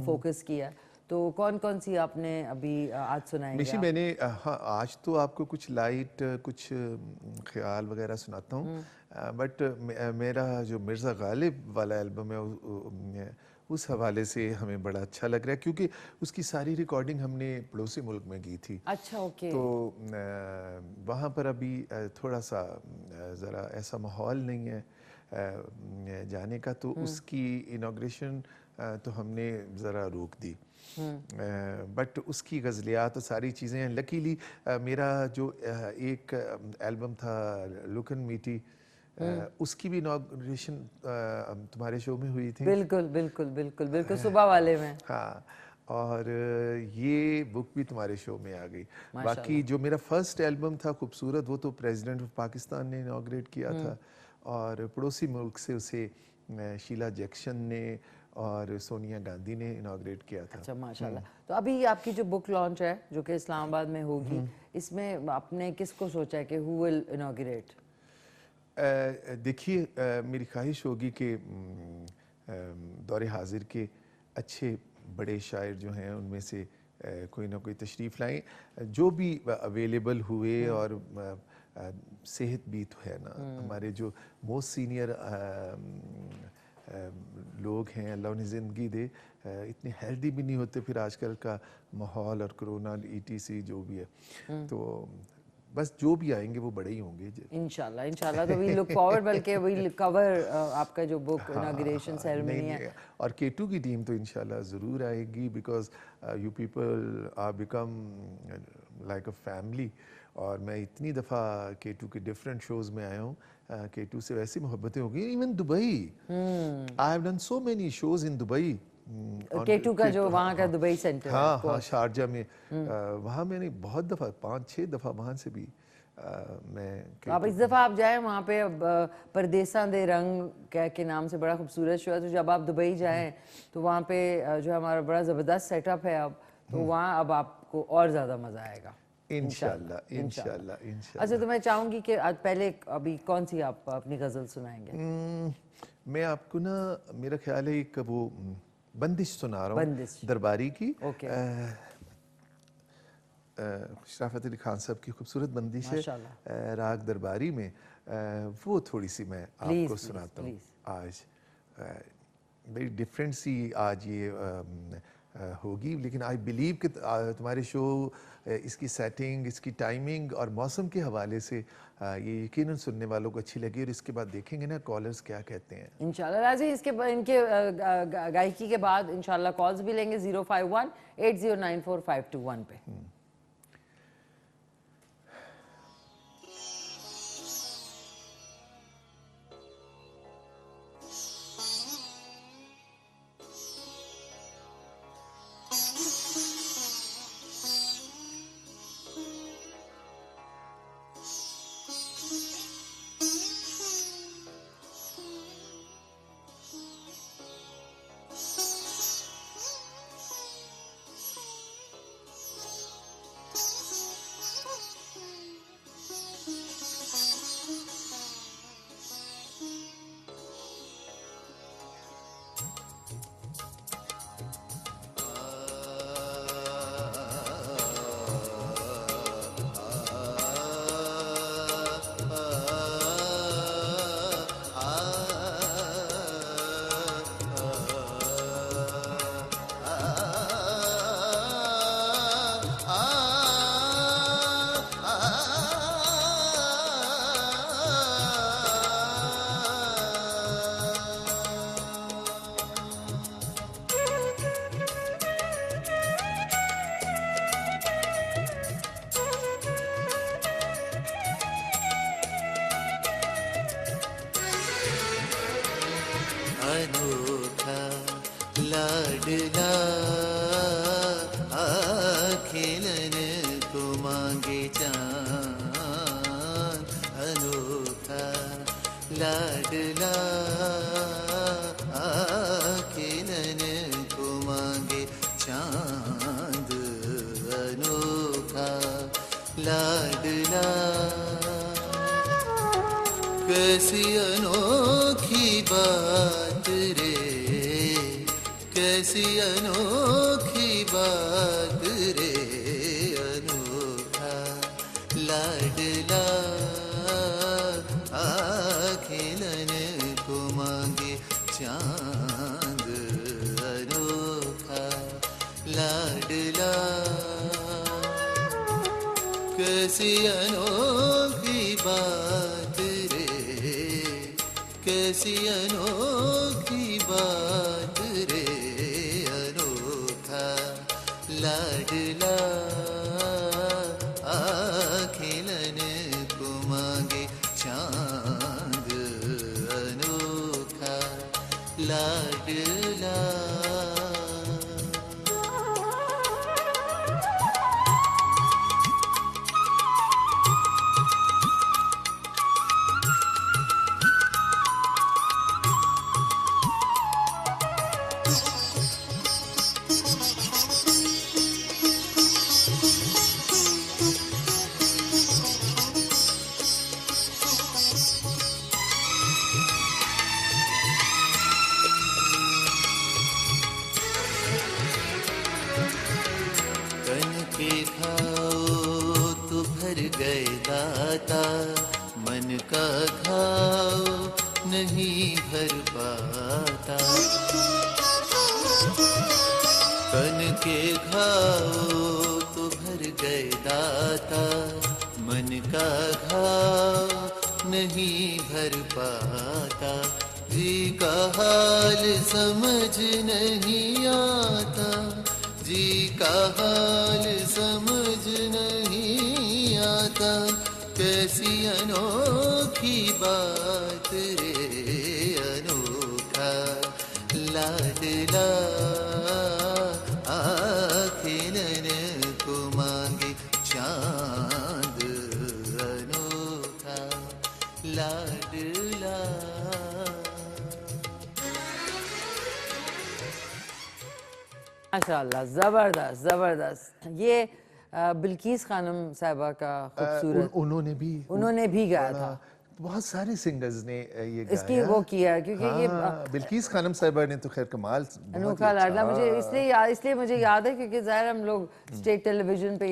फोकस किया, तो कौन कौन सी आपने अभी आज सुनाएंगे? मिशी मैंने हाँ, आज तो आपको कुछ लाइट कुछ ख्याल वगैरह सुनाता हूँ, बट मेरा जो मिर्ज़ा गालिब वाला एल्बम है उस हवाले से हमें बड़ा अच्छा लग रहा है, क्योंकि उसकी सारी रिकॉर्डिंग हमने पड़ोसी मुल्क में की थी। अच्छा, ओके। तो वहाँ पर अभी थोड़ा सा ज़रा ऐसा माहौल नहीं है जाने का, तो उसकी इनॉग्रेशन तो हमने ज़रा रोक दी, बट उसकी गज़लियात तो सारी चीज़ें हैं। लकीली मेरा जो एक एल्बम था लुकन मीटी, उसकी भी इनॉग्रेशन तुम्हारे शो में हुई थी। बिल्कुल बिल्कुल बिल्कुल बिल्कुल, सुबह वाले में। हाँ, और ये बुक भी तुम्हारे शो में आ गई। बाकी जो मेरा फर्स्ट एल्बम था खूबसूरत, वो तो प्रेसिडेंट ऑफ पाकिस्तान ने इनॉग्रेट किया था, और पड़ोसी मुल्क से उसे शीला जैक्सन ने और सोनिया गांधी ने इनॉग्रेट किया था। अच्छा, माशाल्लाह। तो अभी आपकी जो बुक लॉन्च है जो कि इस्लामाबाद में होगी, इसमें आपने किसको सोचा है कि हु विल इनॉग्रेट? देखिए, मेरी ख्वाहिश होगी कि दौरे हाजिर के अच्छे बड़े शायर जो हैं उनमें से कोई ना कोई तशरीफ़ लाएं, जो भी अवेलेबल हुए, और सेहत भी तो है ना, हमारे जो मोस्ट सीनियर लोग हैं, अल्लाह उन्हें ज़िंदगी दे, इतने हेल्दी भी नहीं होते फिर आजकल का माहौल और कोरोना ETC जो भी है, तो बस जो भी आएंगे वो बड़े ही होंगे इंशाल्लाह। इंशाल्लाह तो वी लुक फॉरवर्ड, बल्कि वी कवर आपका जो बुक इनॉग्रेशन सेरेमनी है। और K2 की टीम तो इंशाल्लाह ज़रूर आएगी, because you people are become like a family, और मैं इतनी दफ़ा K2 के डिफरेंट शोज़ में आया हूँ, K2 से वैसी मोहब्बतें हो गई। Even Dubai, I have done so many shows in Dubai. K2 का जो वहाँ का दुबई सेंटर, हाँ, शारजा में, वहाँ मैंने बहुत दफ़ा 5-6 दफ़ा वहाँ से भी मैं। अब इस दफ़ा आप जाएं वहाँ पे, परदेसा दे रंग के नाम से बड़ा खूबसूरत शो है, तो जब आप दुबई जाएं तो वहाँ पे जो हमारा बड़ा ज़बरदस्त सेटअप है अब, तो वहाँ अब आपको और ज़्यादा मज़ा आएगा इंशाल्लाह इंशाल्लाह इंशाल्लाह। अच्छा, तो मैं चाहूँगी कि आज पहले अभी कौन सी आप अपनी गज़ल सुनाएंगे? मैं आपको ना, मेरा ख्याल है एक वो बंदिश सुना रहा हूँ, दरबारी की। शराफत अली खान साहब की खूबसूरत बंदिश है माशाल्लाह। राग दरबारी में, वो थोड़ी सी मैं आपको सुनाता हूँ आज। बड़ी डिफरेंट सी आज ये होगी, लेकिन आई बिलीव कि तुम्हारे शो, इसकी सेटिंग, इसकी टाइमिंग और मौसम के हवाले से ये यकीनन सुनने वालों को अच्छी लगी। और इसके बाद देखेंगे ना कॉलर्स क्या कहते हैं इंशाल्लाह। राजी इसके इनके गायकी के बाद इंशाल्लाह कॉल्स भी लेंगे 051-8094-521 पे। अनोखा लाडला आखिलन को मांगे चांद, अनोखा लाडला आखिलन को मांगे चांद, अनोखा लाडला। कैसी अनोखी बात रे, कैसी अनोखी बात रे, अनोखा लाडला आखिलन को मांगे चांद, अनोखा लाडला। कैसी अनोखी बात रे, कैसी अनोखी बात रे, अनोखा लाडला आखिलन को मांगे चांद, अनोखा लाडला। दाता मन का घाव नहीं भर पाता, तन के घाव तो भर गए दाता, मन का घाव नहीं भर पाता। जी का हाल समझ नहीं आता, जी का हाल समझ नहीं आता। कैसी अनोखी बात रे, अनोखा लाडला आखिलन को मांगे चांद, अनोखा लाडला। माशाल्लाह, ज़बरदस्त ज़बरदस्त। ये बिल्किस खानम साहिबा का खूबसूरत, उन्होंने भी गाया था। बहुत सारे सिंगर्स ने ये इसकी गाया। वो किया क्योंकि ये बिल्किस खानम साहिबा ने तो खैर कमाल बहुत ही अनोखा अच्छा। लाडला मुझे इसलिए मुझे याद है क्योंकि ज़ाहिर हम लोग स्टेट टेलीविजन पे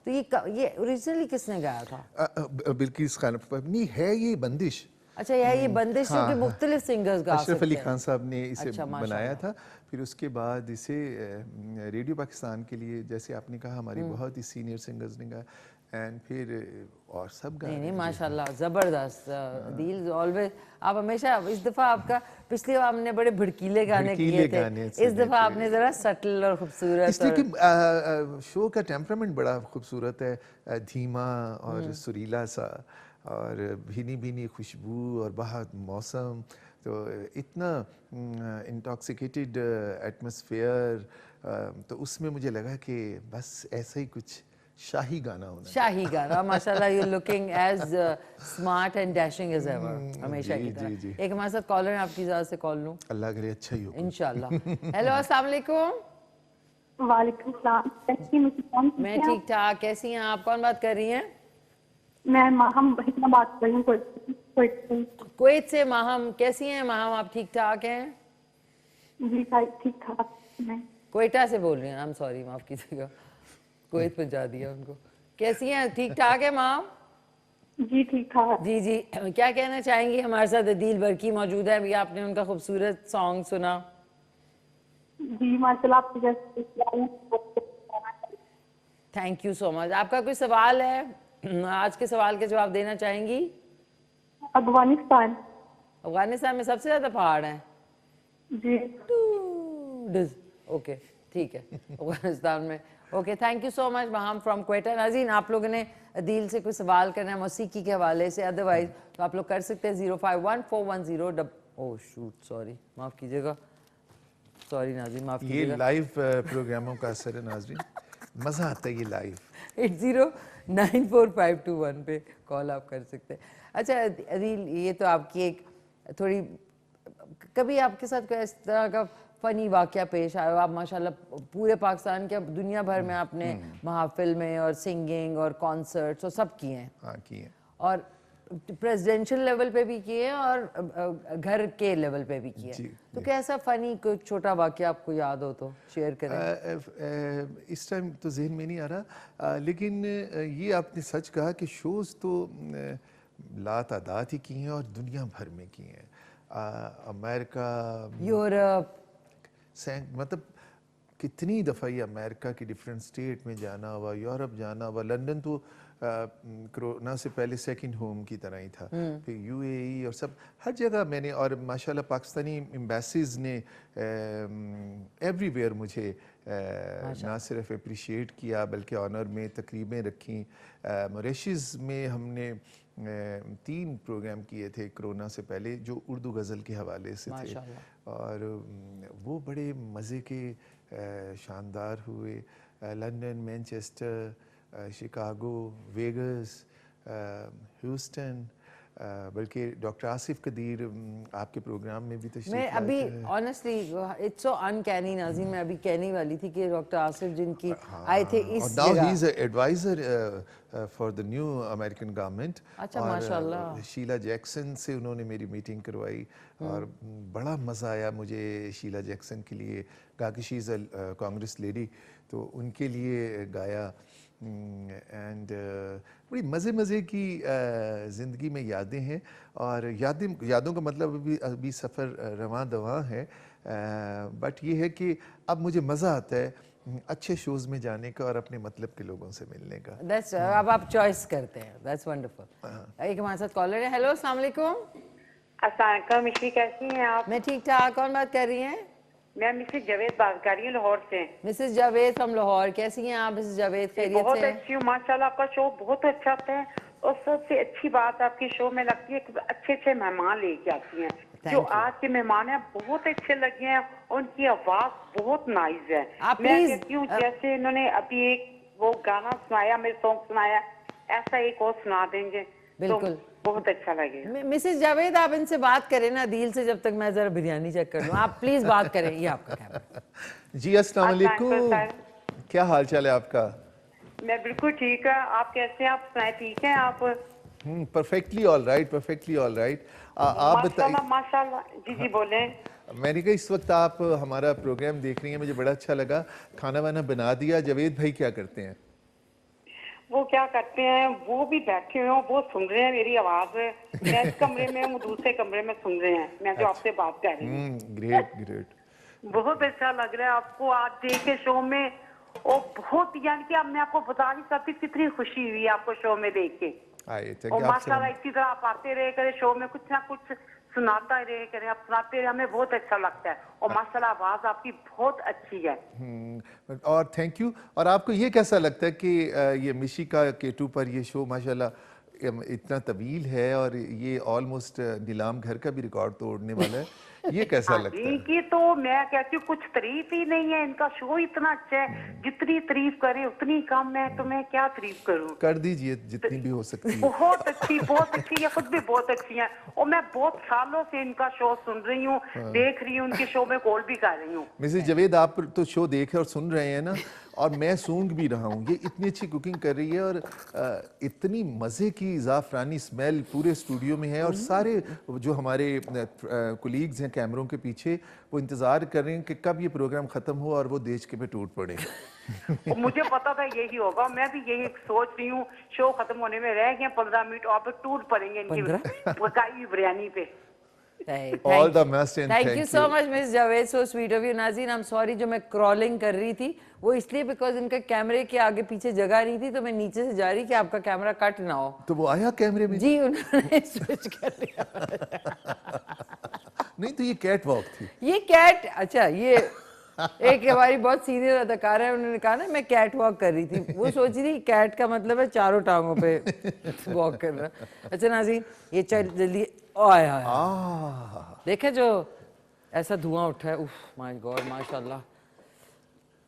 तो ये ओरिजिनली किसने गाया था? बिल्किस खानम नहीं है ये बंदिश। अच्छा ये बंदिश जो कि मुख्तलिफ सिंगर्स गा सकते अशरफ अली हैं। खान साहब ने इसे अच्छा, बनाया था। फिर उसके बाद इसे रेडियो पाकिस्तान के लिए, जैसे आपने कहा, हमारी बहुत ही सीनियर सिंगर्स ने गाया, एंड फिर और सब गा नहीं माशाल्लाह ज़बरदस्त। दिल ऑलवेज, आप हमेशा, इस दफ़ा आपका, पिछली बार हमने बड़े भड़कीले गाने किए थे, इस दफ़ा आपने ज़रा सटल और खूबसूरत, इसलिए कि शो का टेम्परामेंट बड़ा खूबसूरत है, धीमा और सुरीला सा, और भीनी भीनी खुशबू और बहुत मौसम, तो इतना इंटॉक्सिकेटेड एटमॉस्फेयर, तो उसमें मुझे लगा कि बस ऐसा ही कुछ शाही गाना होना। शाही गाना माशाल्लाह। You looking as smart and dashing as ever, हमेशा की तरह। एक हमारे साथ कॉलर है, आपकी इजाज़त से कॉल लूँ? अल्लाह करे अच्छा ही हो इंशाल्लाह। हेलो अस्सलाम वालेकुम। वालेकुम सलाम। कैसी हैं? मैं ठीक ठाक, कैसी हैं आप? कौन बात कर रही हैं? मैं माहम हिना बात कर रही हूँ कुवैत से। माहम, कैसी हैं माहम? आप ठीक ठाक हैं? जी ठीक ठाक। मैं कोयटा से बोल रही हैं। आई एम सॉरी, माफ कीजिएगा, कुवैत पहुंचा दिया उनको। कैसी हैं? ठीक ठाक है माम? जी ठीक ठाक। जी जी, क्या कहना चाहेंगी? हमारे साथ अदील बरकी मौजूद है, अभी आपने उनका खूबसूरत सॉन्ग सुना। जी माशाल्लाह, आपके जैसे। Thank you so much. आपका कोई सवाल है? आज के सवाल के जवाब देना चाहेंगी? अफगानिस्तान। अफगानिस्तान में सबसे ज्यादा पहाड़ हैं? जी। ओके ठीक है, अफगानिस्तान में। Okay, thank you so much Maham from Quetta. नाज़रीन, आप लोगों ने अदील से कोई सवाल करना है मौसीकी के हवाले से, अदरवाइज तो आप लोग कर सकते हैं 0514110। ओह शूट, सॉरी, माफ़ कीजिएगा, सॉरी नाज़रीन, माफ़ ये कीजिएगा। लाइव प्रोग्रामों का असर है नाज़रीन, मज़ा आता है ये लाइव। 809452 पे कॉल आप कर सकते हैं। अच्छा अदील, ये तो आपकी एक थोड़ी, कभी आपके साथ कोई इस तरह का फ़नी वाक़या पेश आया? आप माशाल्लाह पूरे पाकिस्तान के, दुनिया भर में आपने महफ़िल में और सिंगिंग और कॉन्सर्ट्स और सब किए हैं। हाँ किए हैं, और प्रेसिडेंशियल लेवल पे भी किए हैं और घर के लेवल पे भी किए हैं। तो कैसा फ़नी कोई छोटा वाक़या आपको याद हो तो शेयर करें। इस टाइम तो जहन में नहीं आ रहा, लेकिन ये आपने सच कहा कि शोज़ तो लातादाद ही किए हैं और दुनिया भर में किए हैं। अमेरिका, यूरोप, मतलब कितनी दफ़ा ये अमेरिका की डिफरेंट स्टेट में जाना हुआ, यूरोप जाना हुआ, लंदन तो कोरोना से पहले सेकंड होम की तरह ही था, फिर यूएई और सब हर जगह मैंने, और माशाल्लाह पाकिस्तानी एम्बेसीज ने एवरीवेयर मुझे ना सिर्फ अप्रिशिएट किया बल्कि ऑनर में तकरीबें रखी। मॉरिशस में हमने 3 प्रोग्राम किए थे कोरोना से पहले जो उर्दू गज़ल के हवाले से थे, और वो बड़े मज़े के शानदार हुए। London, Manchester, Chicago, Vegas, Houston, बल्कि डॉक्टर आसिफ कदीर आपके प्रोग्राम में भी तशरीफ मैं अभी ऑनेस्टली इट्स सो अनकैनी नाज़रीन, मैं अभी कहने वाली थी कि डॉक्टर आसिफ जिनकी आए थे इस नाउ जगह। He is adviser for the new American government. अच्छा माशाल्लाह। शीला जैक्सन से उन्होंने मेरी मीटिंग करवाई और बड़ा मज़ा आया मुझे शीला जैक्सन के लिए कहा कि she is a Congress lady, तो उनके लिए गाया। एंड बड़ी मज़े की ज़िंदगी में यादें हैं, और यादों का मतलब अभी सफ़र रवां दवां है, बट ये है कि अब मुझे मज़ा आता है अच्छे शोज़ में जाने का और अपने मतलब के लोगों से मिलने का। दैट्स, अब आप चॉइस करते हैं, दैट्स वंडरफुल। एक हमारे साथ कॉलर है। हेलो अस्सलाम वालेकुम। अस्सलाम वालेकुम, मिश्री कैसी हैं आप? मैं ठीक ठाक, कौन बात कर रही हैं? मैं मिसेस जावेद बात कर रही हूँ लाहौर से। मिसेस जावेद फ्रॉम लाहौर, कैसी हैं आप मिसेस जावेद? खैरियत बहुत से? अच्छी हूँ माशाल्लाह, आपका शो बहुत अच्छा होता है, और सबसे अच्छी बात आपके शो में लगती है कि अच्छे मेहमान लेके आती हैं। जो आज के मेहमान हैं बहुत अच्छे लगे हैं, उनकी आवाज बहुत नाइस है। मैं कहती हूँ जैसे इन्होंने अभी एक वो गाना सुनाया, मेरे सॉन्ग सुनाया, ऐसा एक और सुना देंगे बिल्कुल, तो बहुत अच्छा लगेगा। मिसेस जावेद आप इनसे बात करें ना दिल से, जब तक मैं जरा बिरयानी चेक कर लूं। आप प्लीज बात करें, ये आपका कैमरा। जी अस्सलाम वालेकुम, क्या हाल चाल है आपका? मैं बिल्कुल ठीक है, आप कैसे हैं? आप सुनाए ठीक हैं आप? Perfectly all right, perfectly all right. आप बताइए। माशाल्लाह माशाल्लाह। जी जी बोले। मैंने कहा इस वक्त आप हमारा प्रोग्राम देख रही हैं, मुझे बड़ा अच्छा लगा। खाना वाना बना दिया? जावेद भाई क्या करते हैं? वो क्या करते हैं, वो भी बैठे हुए हैं, वो सुन रहे हैं मेरी आवाज। मैं इस कमरे में हूँ, दूसरे कमरे में सुन रहे हैं मैं जो आपसे बात कर रही हूँ। Great great. बहुत अच्छा लग रहा है आपको आज देख के शो में। और बहुत यानी कि अब मैं आपको बता नहीं सकती कितनी खुशी हुई आपको शो में देख के। आइए और माशाल्लाह इसी तरह आप आते रहे करे शो में, कुछ ना कुछ सुनाता ही रहे करे, आप सुनाते रहे, हमें बहुत अच्छा लगता है। और माशाल्लाह आवाज आपकी बहुत अच्छी है। और थैंक यू। और आपको ये कैसा लगता है कि ये मिशिका K2 पर ये शो माशाल्लाह इतना तवील है और ये ऑलमोस्ट नीलाम घर का भी रिकॉर्ड तोड़ने वाला है, ये कैसा लगता है? इनकी तो मैं कहती हूँ कुछ तारीफ ही नहीं है, इनका शो इतना अच्छा है, जितनी तारीफ करे उतनी कम है। तो मैं क्या तारीफ करूँ? कर दीजिए जितनी भी हो सकती है। बहुत अच्छी है, खुद भी बहुत अच्छी है। और मैं बहुत सालों से इनका शो सुन रही हूँ, देख रही हूँ, उनके शो में कॉल भी कर रही हूँ। मिसेस जावेद, आप तो शो देख और सुन रहे हैं ना, और मैं सूंघ भी रहा हूँ। ये इतनी अच्छी कुकिंग कर रही है और इतनी मज़े की ज़ाफ़रानी स्मेल पूरे स्टूडियो में है। और सारे जो हमारे कोलीग्स हैं कैमरों के पीछे, वो इंतज़ार कर रहे हैं कि कब ये प्रोग्राम ख़त्म हो और वो देश के पे टूट पड़े। मुझे पता था यही होगा, मैं भी यही सोच रही हूँ। शो खत्म होने में रह गए 15 मिनट और टूट पड़ेंगे इनकी पकाई हुई बिरयानी पे। All the best and thank you so much Miss Javed, so sweet of you। नाज़रीन, I'm sorry जो मैं क्रॉलिंग कर रही थी वो इसलिए बिकॉज इनका कैमरे के आगे पीछे जगह नहीं थी, तो मैं नीचे से जा रही कि आपका कैमरा कट ना हो। तो वो आया कैमरे में? जी, उन्होंने स्विच कर लिया। नहीं तो ये कैट वॉक थी। ये कैट, अच्छा ये एक हमारी बहुत सीनियर अदाकारा है, उन्होंने कहा ना मैं कैट वॉक कर रही थी, वो सोच रही थी कैट का मतलब है चारों टांगों पे वॉक कर रहा। अच्छा नाज़रीन, ये चल जल्दी आया देखे जो ऐसा धुआं उठा है, उफ माय गॉड माशाल्लाह।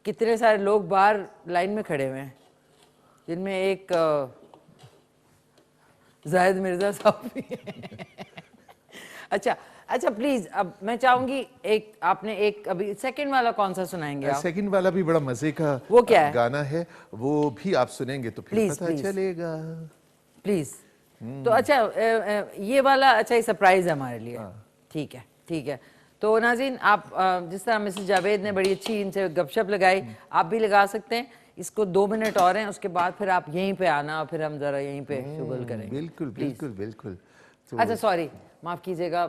कितने सारे लोग बाहर लाइन में खड़े हुए हैं, जिनमें एक जाहिद मिर्जा साहब भी हैं। अच्छा प्लीज, अब मैं चाहूंगी एक आपने एक अभी सेकंड वाला कौन सा सुनाएंगे आप? सेकंड वाला भी बड़ा मजे का वो क्या है? गाना है, वो भी आप सुनेंगे तो फिर पता चलेगा। प्लीज। तो अच्छा ये वाला अच्छा ही सरप्राइज है हमारे लिए। ठीक है। तो नाज़रीन, आप जिस तरह मिसेस जावेद ने बड़ी अच्छी इनसे गपशप लगाई, आप भी लगा सकते हैं। इसको 2 मिनट और हैं, उसके बाद फिर आप यहीं पे आना, फिर हम जरा यहीं पे शुगल करेंगे। बिल्कुल। अच्छा सॉरी, माफ कीजिएगा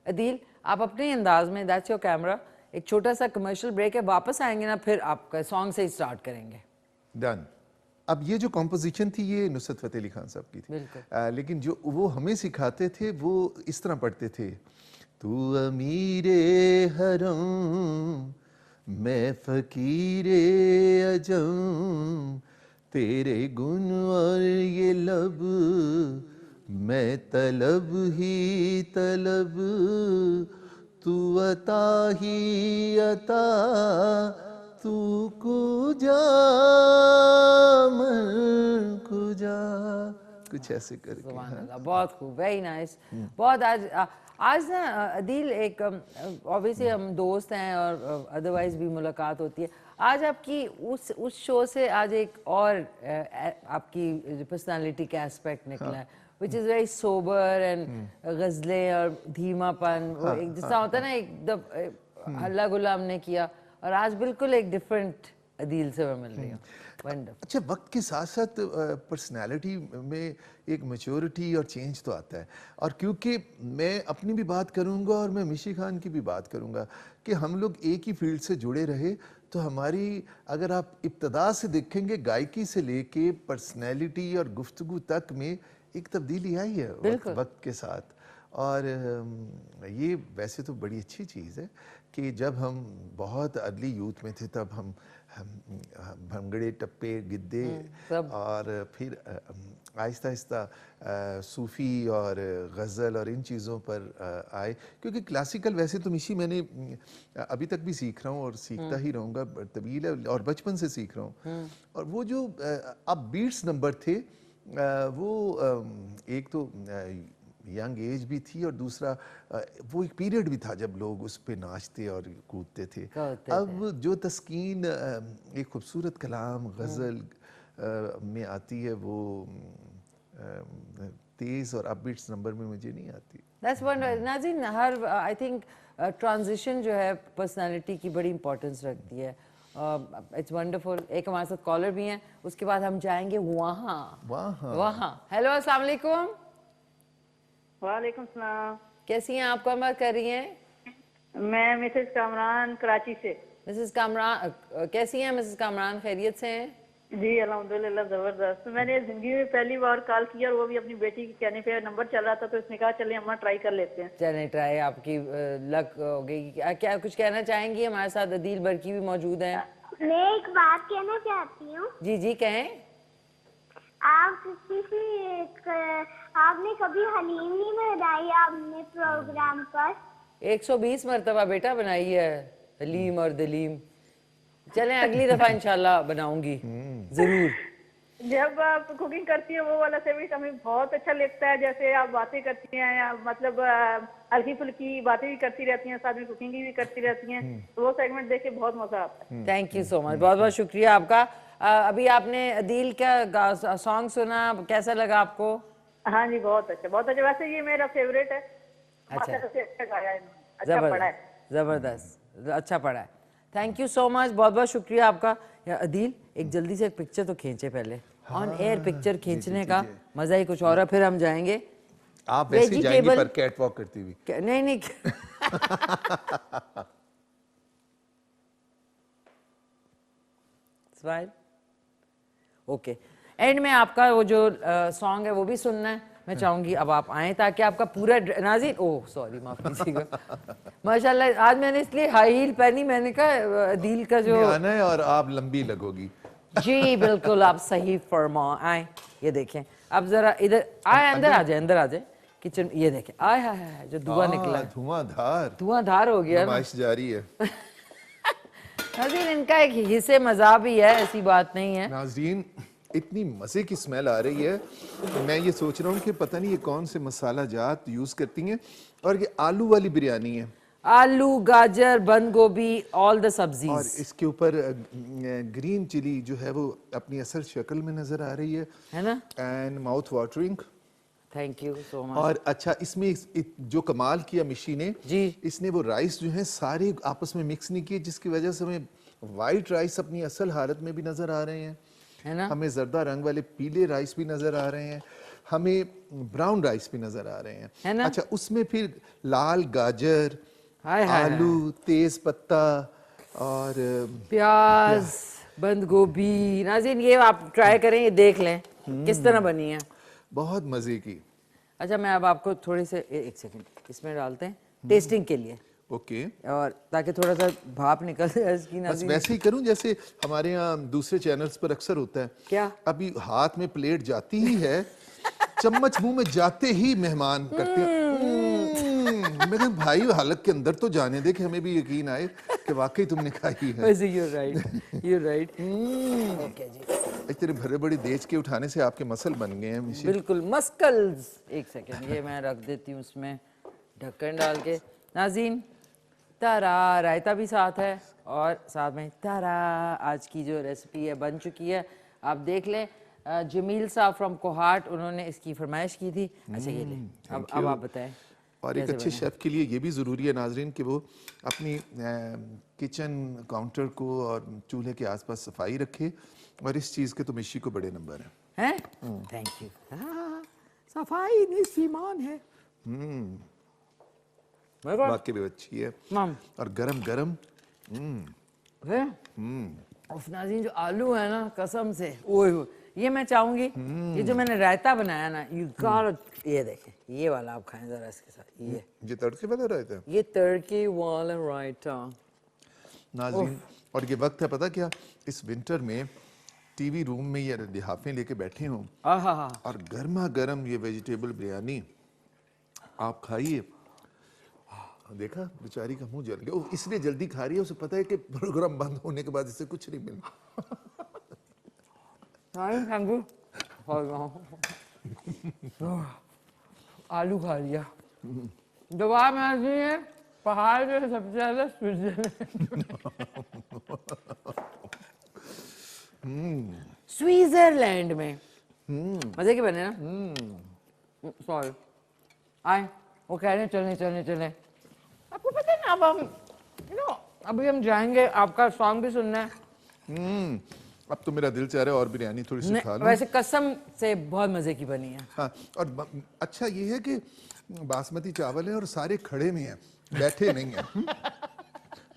अदील, आप अपने अंदाज में, दैट्स योर कैमरा, एक छोटा सा कमर्शियल ब्रेक है, वापस आएंगे ना फिर आपका सॉन्ग से ही स्टार्ट करेंगे। डन। अब ये जो कॉम्पोजिशन थी ये नुसरत फ़तेह अली खान साहब की थी, लेकिन जो वो हमें सिखाते थे वो इस तरह पढ़ते थे, तू अमीरे हरम मैं फ़कीरे अजम, तेरे गुन और ये लब मैं तलब ही तलब, तू अता ही अता तू कुजा मन कुजा, कुछ ऐसे करके। बहुत खूब, वेरी नाइस। बहुत आज ना अदील, एक ऑब्वियसली हम दोस्त हैं और अदरवाइज भी मुलाकात होती है। आज आपकी उस शो से आज एक और आपकी पर्सनालिटी का एस्पेक्ट निकला है, which is very sober and गज़लें और धीमापन, वो एक जैसा होता है ना, एकदम हल्ला गुल्ला हमने किया, और आज बिल्कुल एक डिफरेंट अदील से मैं मिल रही हूँ। अच्छा, वक्त के साथ साथ पर्सनालिटी में एक मैच्योरिटी और चेंज तो आता है। और क्योंकि मैं अपनी भी बात करूँगा और मैं मिशी खान की भी बात करूँगा कि हम लोग एक ही फील्ड से जुड़े रहे, तो हमारी, अगर आप इब्तदा से देखेंगे गायकी से लेके पर्सनैलिटी और गुफ्तगू तक में एक तब्दीली आई है वक्त के साथ। और ये वैसे तो बड़ी अच्छी चीज़ है कि जब हम बहुत अर्ली यूथ में थे तब हम भंगड़े, टप्पे, गिद्दे और फिर आहिस्ता आहिस्ता सूफ़ी और गज़ल और इन चीज़ों पर आए। क्योंकि क्लासिकल वैसे तो मिशी मैंने अभी तक भी सीख रहा हूँ और सीखता ही रहूँगा, तवील है और बचपन से सीख रहा हूँ। और वो जो अब बीट्स नंबर थे, वो एक तो यंग एज भी थी और दूसरा वो एक पीरियड भी था जब लोग उस पे नाचते और कूदते थे। अब जो तस्कीन एक खूबसूरत कलाम गज़ल में आती है, वो तेज और अपबीट्स नंबर में मुझे नहीं आती। दैट्स वंडर नाज़रीन, हर आई थिंक ट्रांजिशन जो है पर्सनालिटी की बड़ी इंपॉर्टेंस रखती है। It's wonderful. एक हमारे साथ कॉलर भी हैं, उसके बाद हम जाएंगे वहाँ। हेलो, अस्सलाम वालेकुम। वालेकुम सलाम। कैसी हैं आप? कौन बात कर रही हैं? मैं मिसेस कामरान कराची से। मिसेस कामरान, कैसी हैं मिसेस कामरान? खैरियत से हैं? जी अल्हम्दुलिल्लाह जबरदस्त। मैंने जिंदगी में पहली बार कॉल किया और वो भी अपनी बेटी के कहने पे, नंबर चल रहा था तो इसने कहा चले अम्मा ट्राई कर लेते हैं। चलें, ट्राई, आपकी लक हो गई। क्या कुछ कहना चाहेंगी? हमारे साथ अदील बरकी भी मौजूद हैं। मैं एक बात कहना चाहती हूँ। जी जी, कहें। आपने कभी हलीम नहीं बनाई आपने प्रोग्राम पर? 120 मरतबा बेटा बनाई है हलीम और दलीम। चलें, अगली दफा इंशाल्लाह बनाऊंगी जरूर। जब आप कुकिंग करती है वो वाला सेविट हमें बहुत अच्छा लगता है, जैसे आप बातें करती हैं या मतलब हल्की फुल्की बातें भी करती रहती हैं, साथ में कुकिंग भी करती रहती हैं, तो वो सेगमेंट देख के बहुत मजा आता है। थैंक यू सो मच, बहुत बहुत शुक्रिया आपका। अभी आपने अदील का सॉन्ग सुना, कैसा लगा आपको? हाँ जी, बहुत अच्छा, बहुत अच्छा। वैसे ये मेरा फेवरेट है। अच्छा, अच्छा गाया है, अच्छा पढ़ा है। जबरदस्त, अच्छा पढ़ा है। थैंक यू सो मच, बहुत बहुत शुक्रिया आपका। या अदील, एक जल्दी से एक पिक्चर तो खींचे पहले। ऑन एयर पिक्चर खींचने का मजा ही कुछ और है। फिर हम जाएंगे। आप वैसे जाएंगे पर कैट वॉक करती हुई? नहीं स्माइल। ओके, एंड में आपका वो जो सॉन्ग है वो भी सुनना है। मैं चाहूंगी अब आप आएं ताकि आपका पूरा नाज़रीन, ओह सॉरी, माफ कीजिएगा। माशाल्लाह, आज मैंने इसलिए हाई हील पहनी, मैंने कहा अदील का जो आना है और आप लंबी लगोगी। जी बिल्कुल, आप सही फरमा। आए, ये देखें, अब जरा इधर आए, अंदर आ जाए, अंदर आ जाए किचन। ये देखें, आए हाय जो धुआं निकला है, धुआंधार हो गया, नुमाइश जारी है। नाज़रीन, इनका एक हिस्से मजा भी है, ऐसी बात नहीं है। नाज़रीन, इतनी मजे की स्मेल आ रही है, मैं ये सोच रहा हूँ कि पता नहीं ये कौन से मसाला जात यूज करती हैं। और ये आलू वाली बिरयानी है, आलू, गाजर, बंद गोभी, ऑल द सब्जीज, और इसके ऊपर ग्रीन चिली जो है वो अपनी असल शक्ल में नजर आ रही है ना, and mouth watering. Thank you so much. और अच्छा, इसमें जो कमाल किया मिशी ने जी, इसने वो राइस जो है सारे आपस में मिक्स नहीं किए, जिसकी वजह से हमें वाइट राइस अपनी असल हालत में भी नजर आ रहे हैं, है ना, हमें जर्दा रंग वाले पीले राइस भी नजर आ रहे हैं, हमें ब्राउन राइस भी नजर आ रहे हैं, है ना? अच्छा, उसमें फिर लाल गाजर, हाय आलू, तेज पत्ता और प्याज, बंद गोभी। नाज़रीन, ये आप ट्राई करें, ये देख लें किस तरह बनी है, बहुत मजे की। अच्छा, मैं अब आपको थोड़ी से एक सेकंड इसमें डालते हैं टेस्टिंग के लिए, ओके, और ताकि थोड़ा सा भाप निकल जाए इसकी। बस वैसे ही करूं जैसे हमारे यहाँ दूसरे चैनल्स पर अक्सर होता है। क्या? अभी हाथ में प्लेट जाती ही है, चम्मच मुंह में जाते ही मेहमान करते हैं, मैं कहूं भाई हालत के अंदर तो जाने दे कि हमें भी यकीन आए कि वाकई तुमने खाई है। वैसे you're right। ओके जी, तेरे भरे बड़े देश के उठाने से आपके मसल बन गए हैं मिशी। बिल्कुल मस्कल्स। एक सेकंड, ये मैं रख देती हूँ उसमें ढक्कन डाल के। नाज़रीन, तारा रायता भी साथ है, और साथ में तारा आज की जो रेसिपी है बन चुकी है, आप देख लें। जमील साहब फ्रॉम कोहाट, उन्होंने इसकी फरमाइश की थी। अच्छा, ये ले, अब आप बताएं। और एक अच्छे शेफ के लिए ये भी ज़रूरी है नाजरीन कि वो अपनी किचन काउंटर को और चूल्हे के आसपास सफाई रखे, और इस चीज़ के तो मिशी को बड़े नंबर हैं। Thank you. सफाई निस्सीमान है, वाकई भी अच्छी है, मम, और गरम गरम। नाज़रीन, जो आलू है ना, कसम से, ओए ये मैं चाहूंगी, ये जो मैंने रायता बनाया ना, यू गॉट, ये देखें, ये वाला आप खाएं जरा इसके साथ, ये तड़के वाला रायता, ये तड़के वाला रायता नाज़रीन। और ये वक्त है पता क्या, इस विंटर में टीवी रूम में ये लिहाफे लेके बैठे हों और गर्मा गर्म ये वेजिटेबल बिरयानी आप खाइए। देखा, बेचारी का मुंह जल गया, वो इसलिए जल्दी खा रही है, उसे पता है कि प्रोग्राम बंद होने के बाद इसे कुछ नहीं मिलना। आलू खा लिया, जवाब है पहाड़ में सबसे ज्यादा स्विट्जरलैंड में मजे के बने ना। सॉरी आए, वो कह रहे हैं चलने चलने चले। आपको पता है ना, अब हम अभी हम जाएंगे, आपका सॉन्ग भी सुनना है। अब तो मेरा दिल चाह रहा है और बिरयानी थोड़ी सी खा लूं। वैसे कसम से बहुत मजे की बनी है। हाँ, और अच्छा ये है कि बासमती चावल है और सारे खड़े में हैं, बैठे नहीं हैं।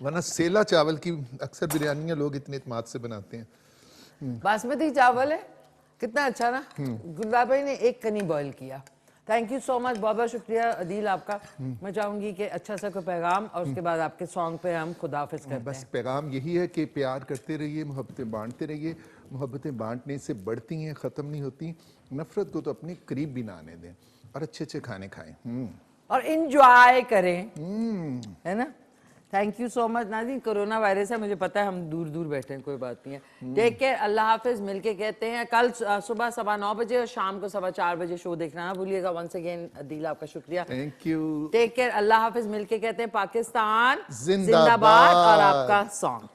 वरना सेला चावल की अक्सर बिरयानियां लोग इतने इत्मीनान से बनाते हैं। बासमती चावल है, कितना अच्छा ना। गुलाब भाई ने एक कनी बॉईल किया। थैंक यू सो मच, बहुत बहुत शुक्रिया अदील आपका। मैं चाहूंगी कि अच्छा सा कोई पैगाम और उसके बाद आपके सॉन्ग पे हम खुदाफिज करते बस हैं। पैगाम यही है कि प्यार करते रहिए, मोहब्बतें बांटते रहिए। मोहब्बतें बांटने से बढ़ती हैं, ख़त्म नहीं होती। नफरत को तो अपने करीब भी ना आने दें और अच्छे अच्छे खाने खाएं और इंजॉय करें, है ना। थैंक यू सो मच नाज़रीन। कोरोना वायरस है, मुझे पता है, हम दूर दूर बैठे हैं, कोई बात नहीं है। टेक केयर, अल्लाह हाफिज। मिलके कहते हैं कल सुबह 9:15 बजे और शाम को 4:15 बजे शो देखना ना भूलिएगा। वंस अगेन अदील आपका शुक्रिया, थैंक यू। टेक केयर, अल्लाह हाफिज। मिलके कहते हैं पाकिस्तान जिंदाबाद। जिंदाबाद और आपका सॉन्ग।